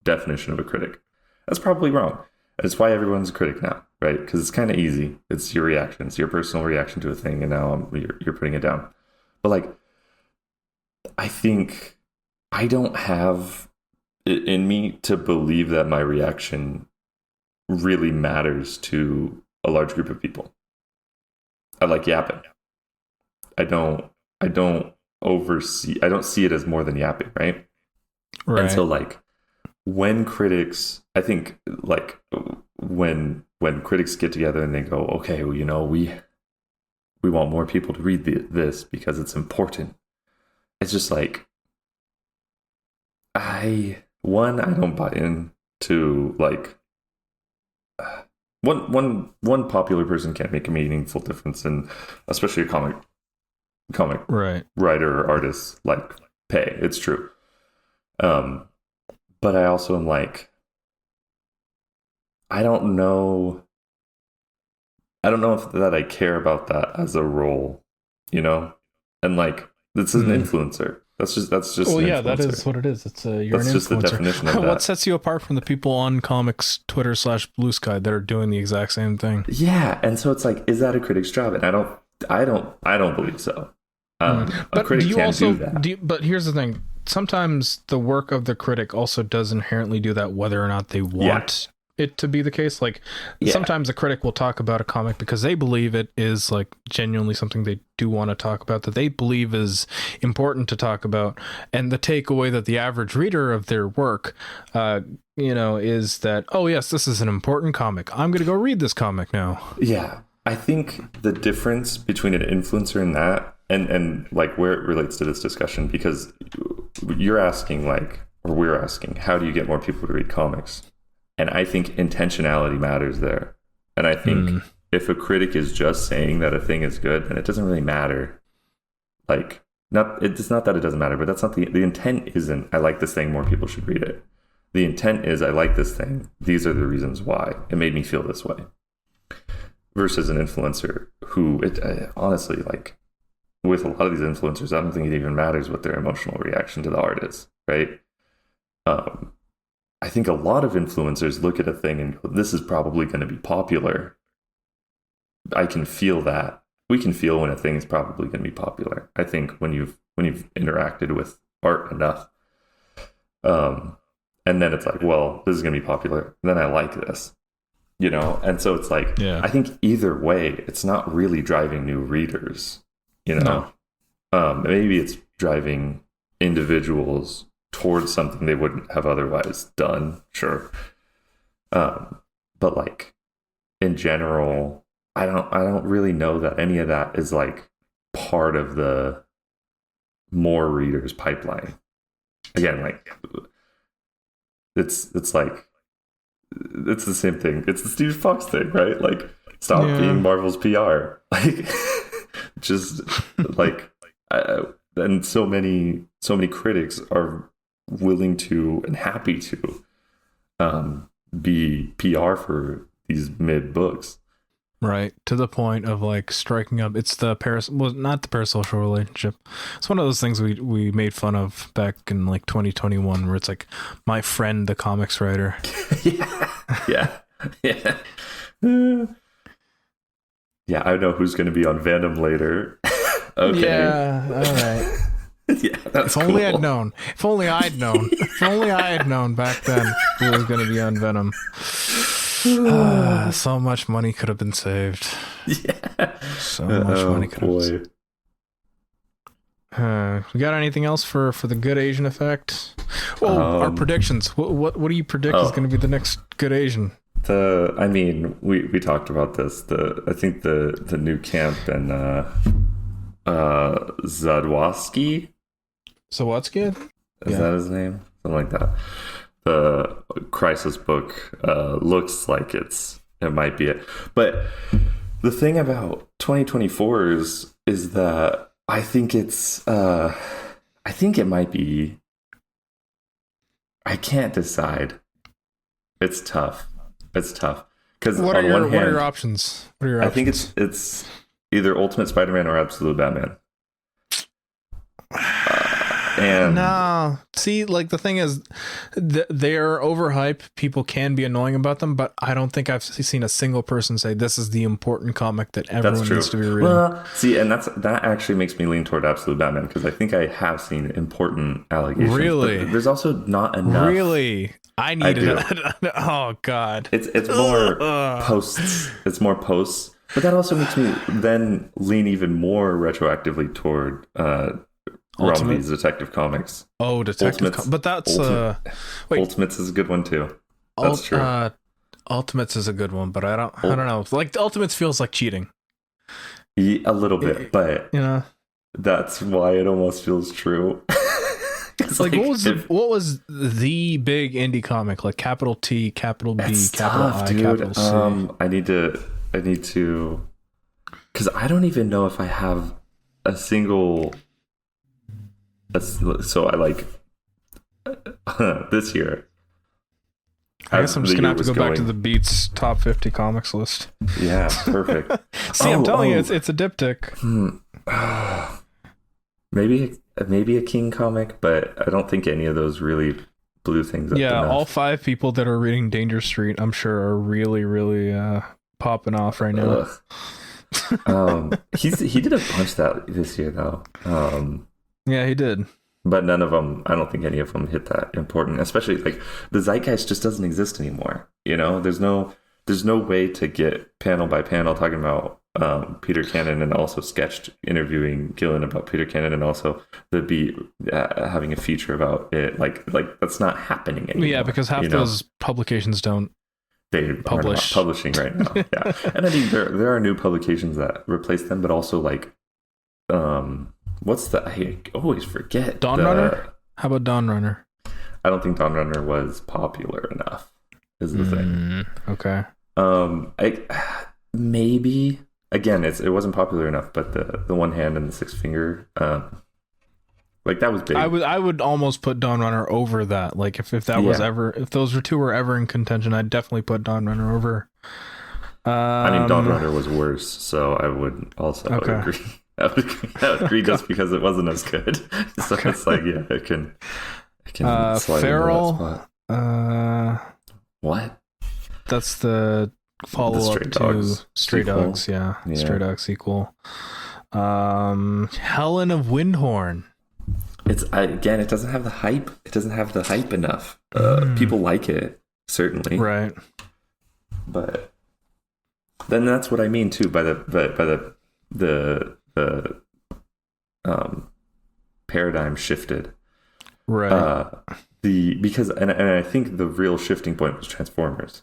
definition of a critic. That's probably wrong. That's why everyone's a critic now, right? Because it's kind of easy. It's your reaction. It's your personal reaction to a thing, and now you're putting it down. But like, I think I don't have it in me to believe that my reaction really matters to a large group of people. I like yapping. I don't see it as more than yapping, right? Right. And so like when critics, I think like when critics get together and they go, okay, well, you know, we want more people to read this because it's important. It's just like, I don't buy into like one popular person can't make a meaningful difference in, especially a comic right. writer or artist like pay. It's true. But I also am like, I don't know if that I care about that as a role, you know? And like, this is an influencer. That's just well, yeah, that is what it is. It's you're an influencer. That's just the definition of that. What sets you apart from the people on comics Twitter /Bluesky that are doing the exact same thing? Yeah, and so it's like, is that a critic's job? And I don't believe so. A critic can't do that. But here's the thing: sometimes the work of the critic also does inherently do that, whether or not they want it to be the case. Like sometimes a critic will talk about a comic because they believe it is like genuinely something they do want to talk about, that they believe is important to talk about, and the takeaway that the average reader of their work is that, oh yes, this is an important comic, I'm gonna go read this comic now. I think the difference between an influencer and that and like where it relates to this discussion, because you're asking like, or we're asking, how do you get more people to read comics? And I think intentionality matters there. And I think if a critic is just saying that a thing is good, then it doesn't really matter. Like, it's not that it doesn't matter, but that's not the intent isn't, I like this thing, more people should read it. The intent is, I like this thing, these are the reasons why it made me feel this way. Versus an influencer who, honestly, like, with a lot of these influencers, I don't think it even matters what their emotional reaction to the art is, right? I think a lot of influencers look at a thing and go, this is probably going to be popular. I can feel that. We can feel when a thing is probably going to be popular. I think when you've interacted with art enough, and then it's like, well, this is going to be popular. Then I like this, you know? And so it's like, I think either way, it's not really driving new readers, you know? No. Maybe it's driving individuals towards something they wouldn't have otherwise done, sure. But like in general, I don't really know that any of that is like part of the more readers pipeline. Again, like it's like it's the same thing. It's the Steve Fox thing, right? Like, stop being Marvel's PR. Like, just like, and so many critics are willing to and happy to be PR for these mid books, right? To the point of like striking up. It's the not the parasocial relationship. It's one of those things we made fun of back in like 2021, where it's like, my friend, the comics writer. yeah. I know who's going to be on Venom later. Okay. Yeah. All right. Yeah, that's if only I'd known. If only I'd known. If only I had known back then who was going to be on Venom. So much money could have been saved. Yeah. So much money could have been saved. We got anything else for the Good Asian effect? Well, our predictions. What do you predict is going to be the next Good Asian? We talked about this. I think the new camp and Zadwatsky. Is that his name? Something like that. The Crisis book looks like it might be it. But the thing about 2024 is that I think it might be. I can't decide. It's tough. It's tough because what are your options? I think it's either Ultimate Spider-Man or Absolute Batman. And no, see, like the thing is, they're overhyped. People can be annoying about them, but I don't think I've seen a single person say this is the important comic that everyone needs to be reading. Well, see, and that actually makes me lean toward Absolute Batman because I think I have seen important allegations. Really, but there's also not enough. Really, I need it. Oh God, it's more posts. It's more posts, but that also makes me then lean even more retroactively toward Romney's Detective Comics. Oh, but that's wait. Ultimates is a good one too. That's true. Ultimates is a good one, but I don't know. Like the Ultimates feels like cheating. A little bit, but that's why it almost feels true. Like what was the big indie comic? Like capital T, capital B, capital I, dude. Capital C. I need to, because I don't even know if I have a single. So I like this year. I guess I'm just gonna have to go back to the Beats top 50 comics list. Yeah, perfect. See, I'm telling you, it's a diptych. Maybe a King comic, but I don't think any of those really blew things up. Yeah, enough. All 5 people that are reading Danger Street, I'm sure, are really, really popping off right now. He did a bunch this year though. Yeah, he did. But none of them, I don't think any of them hit that important, especially like the zeitgeist just doesn't exist anymore. You know, there's no way to get panel by panel talking about Peter Cannon and also sketched interviewing Gillen about Peter Cannon and also the Beat having a feature about it. Like that's not happening anymore. Yeah, because half those publications don't. They are not publishing right now. Yeah, and I mean there are new publications that replace them, but also like I always forget. Dawn Runner? How about Dawn Runner? I don't think Dawn Runner was popular enough, is the thing. Okay. Maybe again, it wasn't popular enough, but the One Hand and the Six Finger, like that was big. I would almost put Dawn Runner over that. Like if that was ever, if those two were ever in contention, I'd definitely put Dawn Runner over. I mean, Dawn Runner was worse, so I would also agree. I would agree just because it wasn't as good. So it's like, yeah, it can slide Feral. into that spot. What? That's the follow-up to Stray Dogs. Yeah, Stray Dogs sequel. Helen of Windhorn. It doesn't have the hype. It doesn't have the hype enough. People like it, certainly. Right. But then that's what I mean too by the paradigm shifted, right? Because I think the real shifting point was Transformers.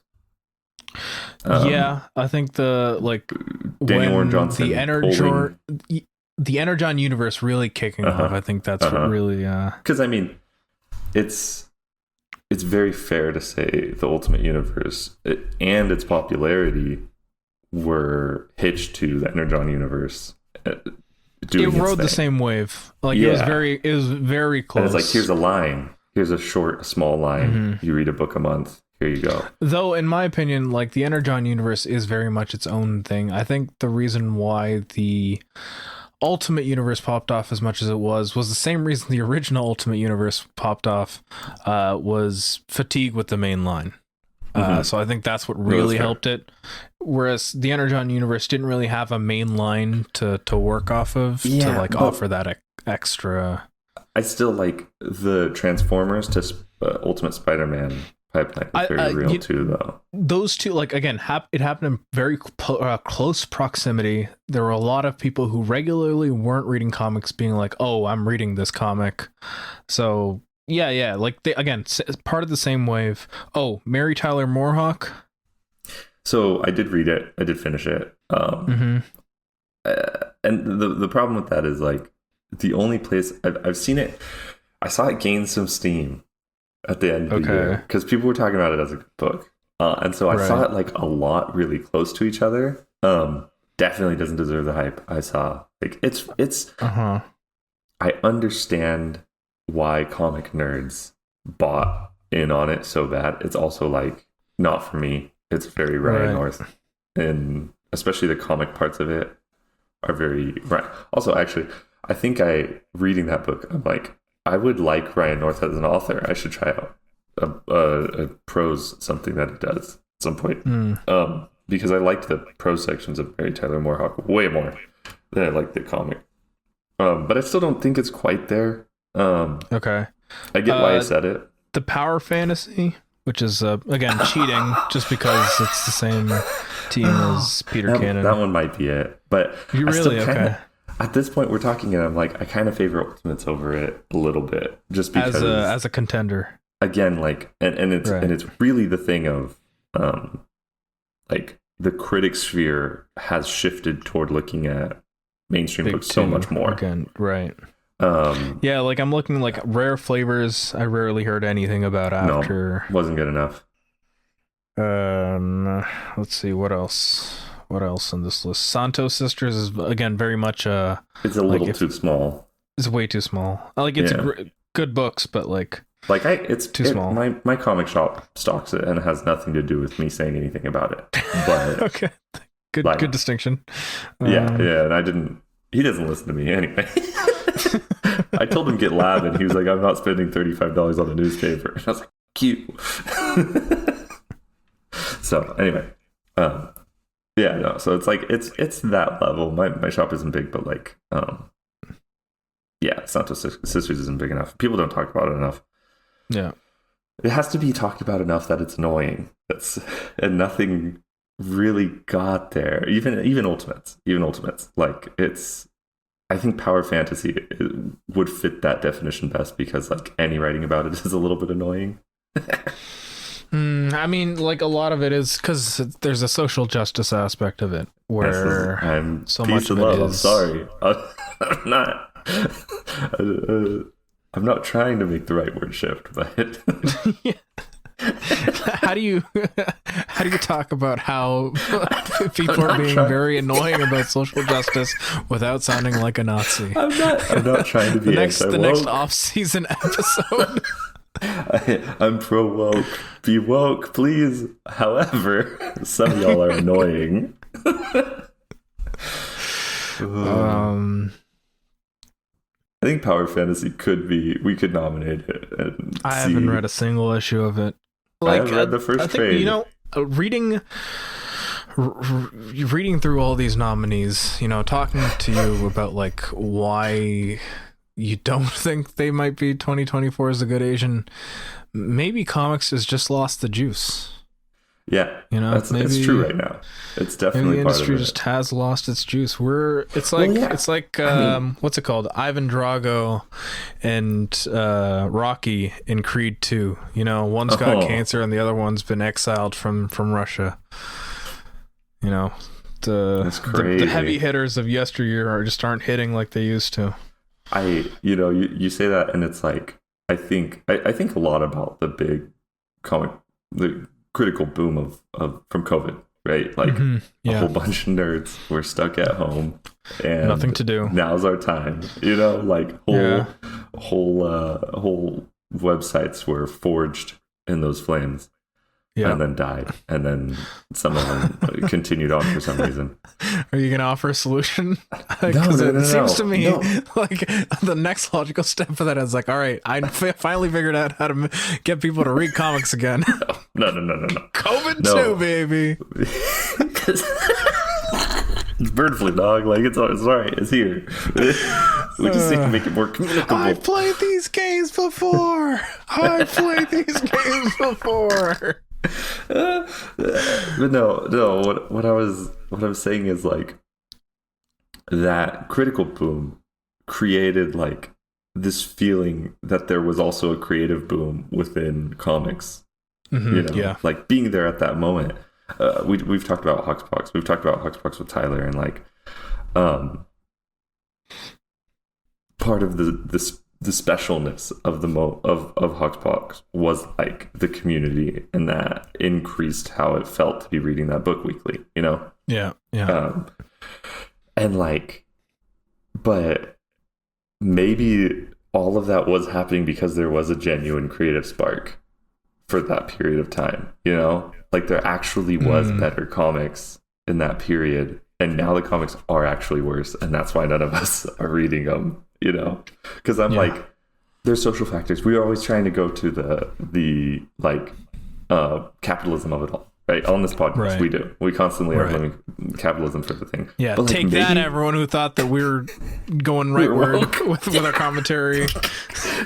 I think Daniel Warren Johnson, the Energon universe really kicking off. I think that's what really. Because I mean, it's very fair to say the Ultimate Universe and its popularity were hitched to the Energon universe. It rode the same wave. Like it was very close. And it's like, here's a line. Here's a small line. Mm-hmm. You read a book a month. Here you go. Though, in my opinion, like the Energon universe is very much its own thing. I think the reason why the Ultimate Universe popped off as much as it was the same reason the original Ultimate Universe popped off, was fatigue with the main line. So I think that's what really helped it. Whereas the Energon universe didn't really have a main line to work off of to offer that extra. I still like the Transformers to Ultimate Spider-Man pipeline is very real too, though. Those two, like again, it happened in very close proximity. There were a lot of people who regularly weren't reading comics, being like, "Oh, I'm reading this comic," so. Yeah, like they again part of the same wave. Oh, Mary Tyler Moorhawk. So I did read it. I did finish it. And the problem with that is like the only place I've seen it. I saw it gain some steam at the end of the year because people were talking about it as a good book, and so I saw it like a lot really close to each other. Definitely doesn't deserve the hype I saw. Like it's. I understand why comic nerds bought in on it so bad. It's also like not for me. It's very Ryan North, and especially the comic parts of it are very right. Also, actually, I think reading that book, I'm like, I would like Ryan North as an author. I should try out a prose something that he does at some point. Because I liked the prose sections of Mary Tyler Moore Hawk way more than I liked the comic. But I still don't think it's quite there. Okay. I get why I said it. The power fantasy, which is again cheating, just because it's the same team as Peter Cannon. That one might be it, but you really okay. At this point, we're talking, and I'm like, I kind of favor Ultimates over it a little bit, just because as a contender. Again, like, and it's really the thing of, like, the critic sphere has shifted toward looking at mainstream books so much more. Again, right. Yeah, like I'm looking like Rare Flavors. I rarely heard anything about after. No, wasn't good enough. Let's see what else. What else on this list? Santo Sisters is again very much it's a little too small. It's way too small. Like it's good books, but it's too small. My comic shop stocks it, and it has nothing to do with me saying anything about it. But okay, good distinction. And he doesn't listen to me anyway. I told him get Lab, and he was like, I'm not spending $35 on a newspaper. And I was like, cute. So anyway, so it's like it's that level. My shop isn't big, but like Santo Sisters isn't big enough. People don't talk about it enough. Yeah, it has to be talked about enough that it's annoying. And nothing really got there. Even Ultimates. Like I think power fantasy would fit that definition best, because like any writing about it is a little bit annoying. I mean, like a lot of it is because there's a social justice aspect of it where so much of it is. I'm sorry, I'm not trying to make the right word shift, but how do you talk about how people are being very annoying about social justice without sounding like a Nazi? I'm not trying to be the next off-season episode. I'm pro woke. Be woke, please. However, some of y'all are annoying. I think Power Fantasy we could nominate it. I haven't read a single issue of it. Like, I read the first trade. Reading through all these nominees, talking to you about like why you don't think they might be 2024 is a good Asian. Maybe comics has just lost the juice. Yeah, it's true right now. It's definitely the part industry of it. just has lost its juice. It's like what's it called? Ivan Drago and Rocky in Creed 2. One's got cancer and the other one's been exiled from Russia. The heavy hitters of yesteryear aren't hitting like they used to. You say that, and it's like I think a lot about the big the critical boom of from COVID, right? Like a whole bunch of nerds were stuck at home and nothing to do. Now's our time, like whole websites were forged in those flames. Yeah. And then died, and then some of them continued on for some reason. Are you going to offer a solution? No, it seems to me like the next logical step for that is like, all right, I finally figured out how to get people to read comics again. No. COVID too, baby. It's bird flu, dog. Like it's all right. It's here. We just need to make it more communicable. I've played these games before. But no. What I was saying is like that critical boom created like this feeling that there was also a creative boom within comics. Like being there at that moment. We've talked about Hoxpox. We've talked about Hoxpox with Tyler, and like part of the specialness of of Hoxpox was like the community, and that increased how it felt to be reading that book weekly. And like, but maybe all of that was happening because there was a genuine creative spark for that period of time, you know? Like there actually was better comics in that period, and now the comics are actually worse, and that's why none of us are reading them, you know? Because I'm like, there's social factors. We are always trying to go to the like capitalism of it all. Right, on this podcast, we do. We constantly are blaming capitalism for the thing. Yeah, but take that, everyone who thought that we were going rightward with our commentary.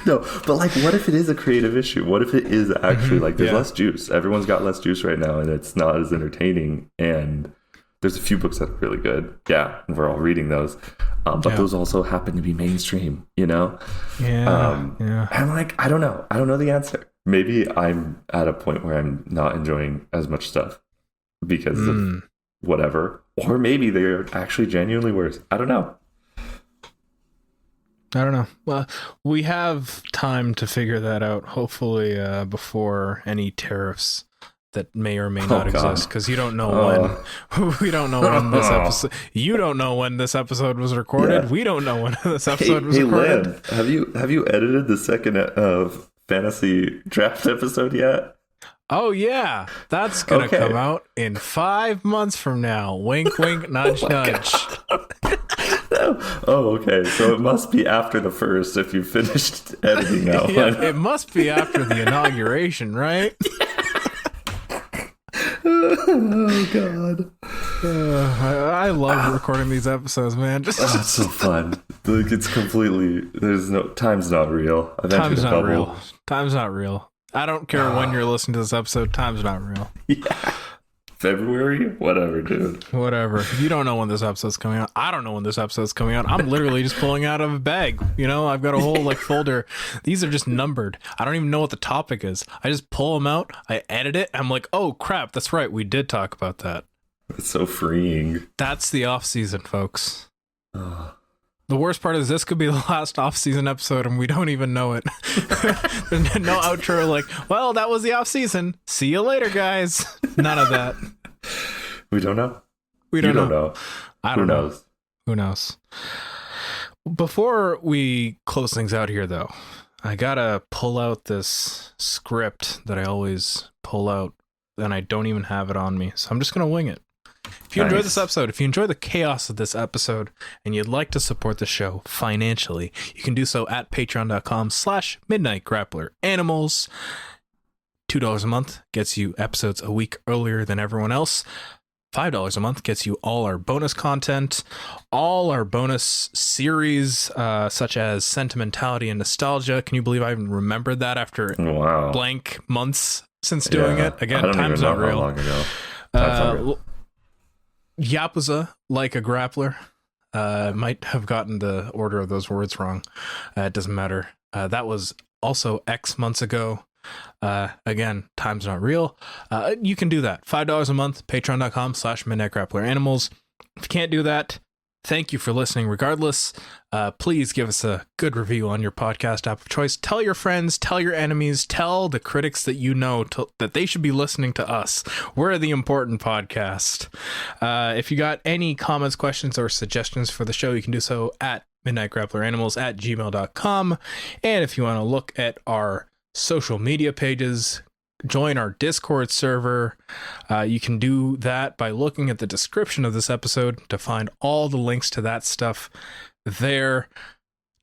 No, but like, what if it is a creative issue? What if it is actually like there's less juice? Everyone's got less juice right now, and it's not as entertaining. And there's a few books that are really good. Yeah, and we're all reading those. But those also happen to be mainstream, you know? And like, I don't know. I don't know the answer. Maybe I'm at a point where I'm not enjoying as much stuff because of whatever. Or maybe they're actually genuinely worse. I don't know. Well, we have time to figure that out, hopefully before any tariffs that may or may not exist, because you don't know when. We don't know when this episode. You don't know when this episode was recorded. We don't know when this episode was recorded. Lan, have you edited the second fantasy draft episode yet? Oh yeah, that's gonna come out in 5 months from now. Wink, wink, nudge, nudge. Oh, okay. So it must be after the first if you finished editing that one. It must be after the inauguration, right? Oh God. I love recording these episodes, man. It's so fun. Like it's completely time's not real. Time's not real. I don't care when you're listening to this episode. Time's not real. Yeah. February? Whatever, dude. Whatever. You don't know when this episode's coming out. I don't know when this episode's coming out. I'm literally just pulling out of a bag. You know, I've got a whole folder. These are just numbered. I don't even know what the topic is. I just pull them out. I edit it. I'm like, oh crap, that's right. We did talk about that. It's so freeing. That's the off season, folks. The worst part is this could be the last off-season episode and we don't even know it. There's no outro like, well, that was the off-season. See you later, guys. None of that. We don't know. We don't know. I don't know. Who knows? Before we close things out here, though, I gotta pull out this script that I always pull out, and I don't even have it on me. So I'm just gonna wing it. If you enjoyed this episode, if you enjoy the chaos of this episode and you'd like to support the show financially, you can do so at patreon.com/midnightgrappleranimals. $2 a month gets you episodes a week earlier than everyone else. $5 a month gets you all our bonus content, all our bonus series, such as Sentimentality and Nostalgia. Can you believe I even remembered that after blank months since doing it? Again, time's not real. How long ago. Time's not real. Yakuza, like a grappler. Might have gotten the order of those words wrong. It doesn't matter. That was also X months ago. Again, time's not real. You can do that. $5 a month, patreon.com/midnightgrappleranimals. If you can't do that, thank you for listening regardless. Please give us a good review on your podcast app of choice. Tell your friends, tell your enemies, tell the critics that you know that they should be listening to us. We're the important podcast. If you got any comments, questions, or suggestions for the show, you can do so at midnightgrappleranimals@gmail.com. And if you want to look at our social media pages, join our Discord server. You can do that by looking at the description of this episode to find all the links to that stuff there.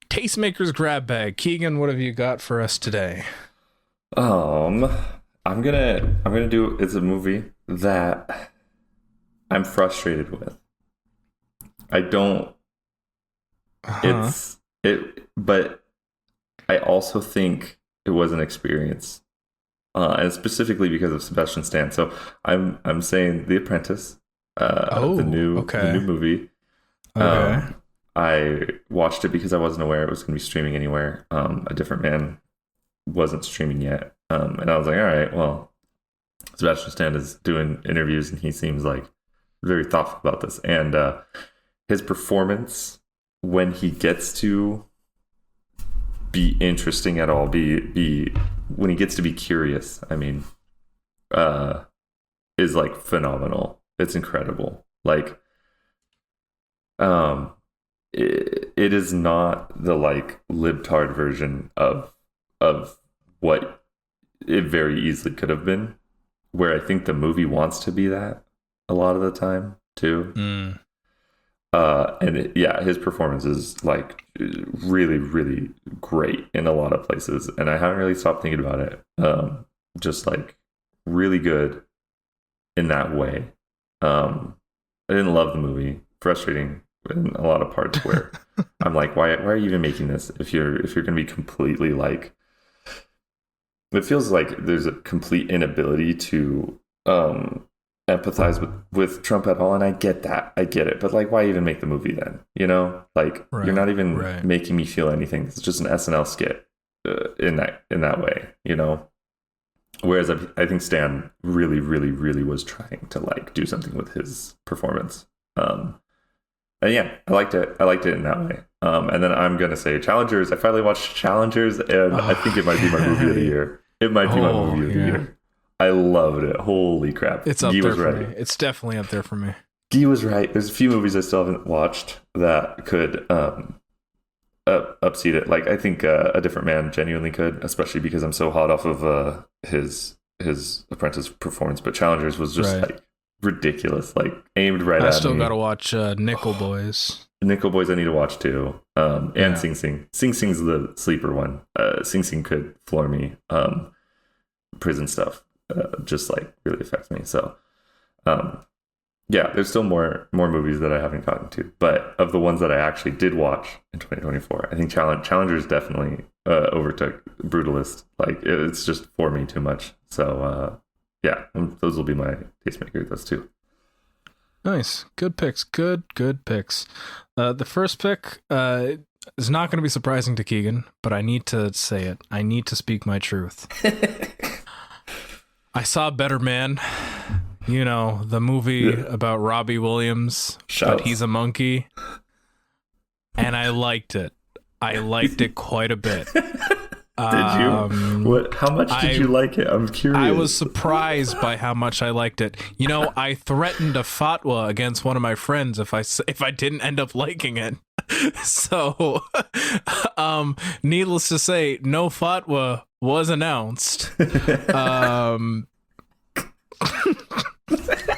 Tastemaker's grab bag. Keigen, what have you got for us today? I'm gonna do. It's a movie that I'm frustrated with. I don't. But I also think it was an experience. And specifically because of Sebastian Stan. So I'm saying The Apprentice, the new movie. Okay. I watched it because I wasn't aware it was going to be streaming anywhere. A Different Man wasn't streaming yet. And I was like, all right, well, Sebastian Stan is doing interviews and he seems like very thoughtful about this. And his performance when he gets to be interesting at all, be when he gets to be curious, I mean, is like phenomenal. It's incredible. Like, it is not the like libtard version of what it very easily could have been, where I think the movie wants to be that a lot of the time too. His performance is like really, really great in a lot of places, and I haven't really stopped thinking about it. Just like really good in that way. I didn't love the movie. Frustrating in a lot of parts where I'm like, why are you even making this if you're gonna be completely like, it feels like there's a complete inability to empathize with Trump at all, and I get it, but like, why even make the movie then? You know, like you're not even making me feel anything. It's just an SNL skit in that way, you know. Whereas I think Stan really, really, really was trying to like do something with his performance. And yeah, I liked it in that way. And then I'm gonna say Challengers. I finally watched Challengers, and I think it might be my movie of the year. It might be my movie of the year. I loved it. Holy crap! It's up there for me. It's definitely up there for me. Guy was right. There's a few movies I still haven't watched that could upseat it. Like I think A Different Man genuinely could, especially because I'm so hot off of his Apprentice performance. But Challengers was just like ridiculous, like aimed right at me. I still gotta watch Nickel Boys. Nickel Boys I need to watch too. And Sing Sing. Sing Sing's the sleeper one. Sing Sing could floor me. Prison stuff just like really affects me. So there's still more movies that I haven't gotten to. But of the ones that I actually did watch in 2024, I think Challengers definitely overtook Brutalist. Like it's just for me too much. So those will be my tastemakers. Those two. Nice. Good picks. Good picks. The first pick is not going to be surprising to Keigen, but I need to say it. I need to speak my truth. I saw Better Man, you know, the movie about Robbie Williams, but he's a monkey, and I liked it. I liked it quite a bit. Did you? How much did you like it? I'm curious. I was surprised by how much I liked it. You know, I threatened a fatwa against one of my friends if I didn't end up liking it. So, needless to say, no fatwa was announced.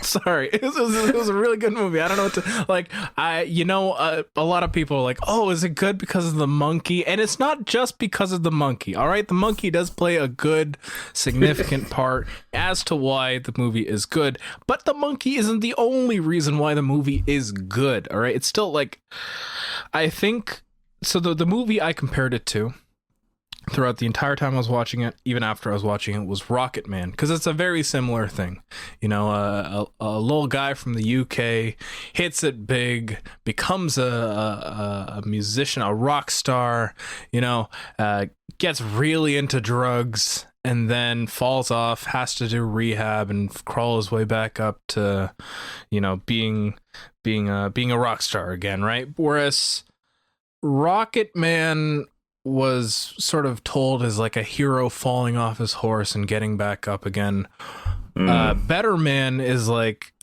Sorry, it was a really good movie. I don't know what to like. A lot of people are like, "Oh, is it good because of the monkey?" And it's not just because of the monkey. All right, the monkey does play a good, significant part as to why the movie is good. But the monkey isn't the only reason why the movie is good. All right, it's still like, I think so. The movie I compared it to throughout the entire time I was watching it, even after I was watching it, was Rocket Man, because it's a very similar thing. You know, a little guy from the UK hits it big, becomes a musician, a rock star, you know, gets really into drugs, and then falls off, has to do rehab and crawl his way back up to, you know, being a rock star again, right? Whereas Rocket Man was sort of told as like a hero falling off his horse and getting back up again. Better Man is like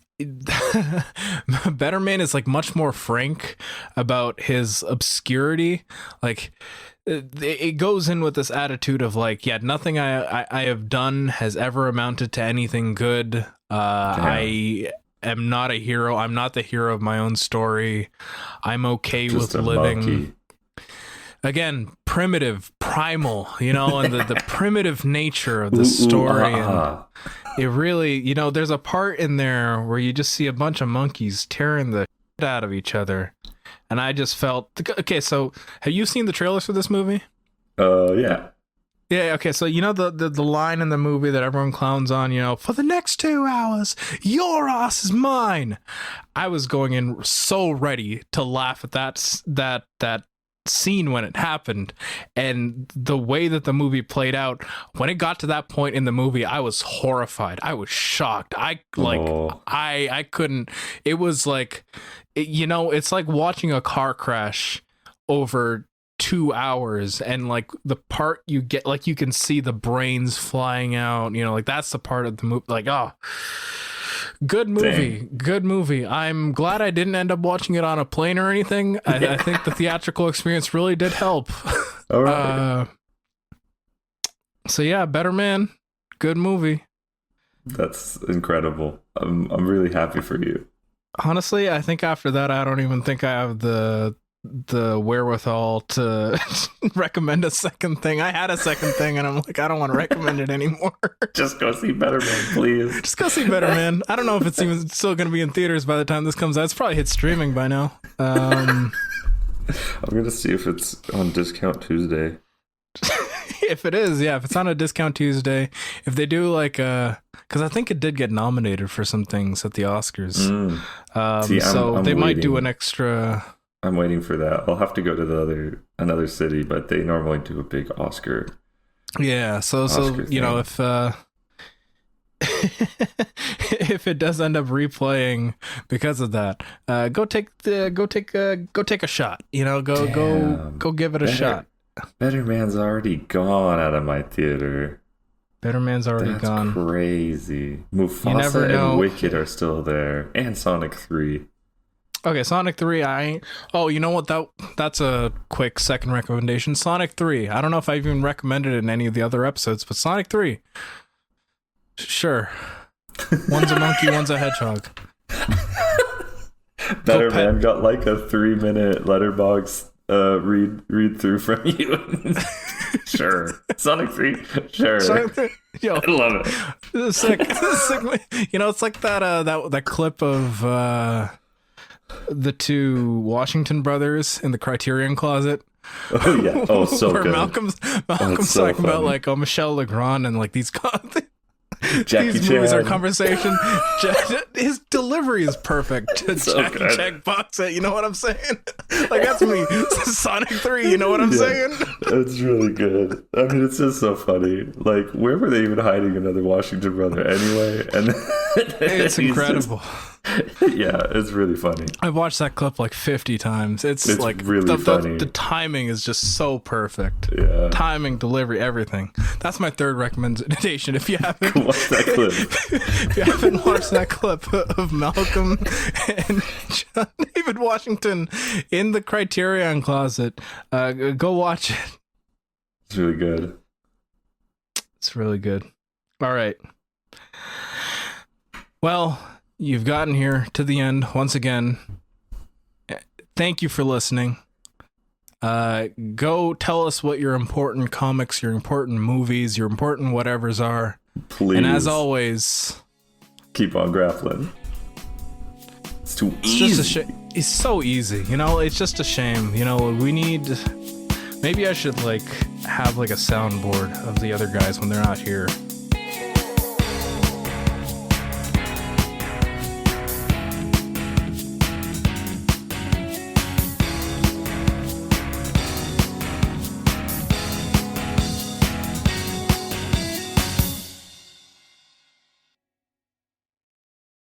much more frank about his obscurity. Like it goes in with this attitude of like, yeah, nothing I have done has ever amounted to anything good. I am not a hero. I'm not the hero of my own story. I'm okay with living. Monkey. Again, primitive, primal, you know, and the primitive nature of the story. And it really, you know, there's a part in there where you just see a bunch of monkeys tearing the shit out of each other. And I just felt, okay, so have you seen the trailers for this movie? Yeah. Yeah, okay, so you know the line in the movie that everyone clowns on, you know, for the next 2 hours, your ass is mine. I was going in so ready to laugh at that scene when it happened, and the way that the movie played out. When it got to that point in the movie, I was horrified. I was shocked. I couldn't. It was like, you know, it's like watching a car crash over 2 hours, and like the part you get, like you can see the brains flying out, you know, like that's the part of the movie, like, oh, good movie. Dang. Good movie. I'm glad I didn't end up watching it on a plane or anything. I think the theatrical experience really did help. All right. So yeah, Better Man. Good movie. That's incredible. I'm really happy for you. Honestly, I think after that, I don't even think I have the wherewithal to recommend a second thing. I had a second thing, and I'm like, I don't want to recommend it anymore. Just go see Better Man, please. Just go see Better Man. I don't know if it's even still going to be in theaters by the time this comes out. It's probably hit streaming by now. I'm going to see if it's on Discount Tuesday. If it is, yeah, if it's on a Discount Tuesday, if they do like because I think it did get nominated for some things at the Oscars. See, so they might do an extra. I'm waiting for that. I'll have to go to another city, but they normally do a big Oscar. Yeah, so you know, if if it does end up replaying because of that, go take a shot. You know, go give it a shot. Better Man's already gone out of my theater. Better Man's already gone. That's crazy. Mufasa and Wicked are still there, and Sonic 3. Okay, Sonic 3, oh, you know what? That's a quick second recommendation. Sonic 3. I don't know if I've even recommended it in any of the other episodes, but Sonic 3. Sure. One's a monkey, one's a hedgehog. Better Man got like a 3-minute letterbox read through from you. Sure. Sonic 3. Sure. Sonic 3. Yo, I love it. It's sick. You know, it's like that clip of the two Washington brothers in the Criterion Closet. Oh yeah. Oh, so where good. Malcolm's so talking about like Michel Legrand and like these Jackie these movies are conversation. His delivery is perfect. Jackie Chan box it. You know what I'm saying? Like that's me. Sonic 3. You know what I'm saying? It's really good. I mean, it's just so funny. Like, where were they even hiding another Washington brother anyway? And it's incredible. Yeah, it's really funny. I've watched that clip like 50 times. It's like really funny. The timing is just so perfect. Yeah. Timing, delivery, everything. That's my third recommendation. If you haven't watched that clip, if you haven't watched that clip of Malcolm and John David Washington in the Criterion Closet, go watch it. It's really good. It's really good. All right. Well, you've gotten here to the end once again. Thank you for listening. Go tell us what your important comics, your important movies, your important whatevers are. Please. And as always, keep on grappling. It's too easy. It's so easy. You know, it's just a shame. You know, we need... Maybe I should like have like a soundboard of the other guys when they're not here.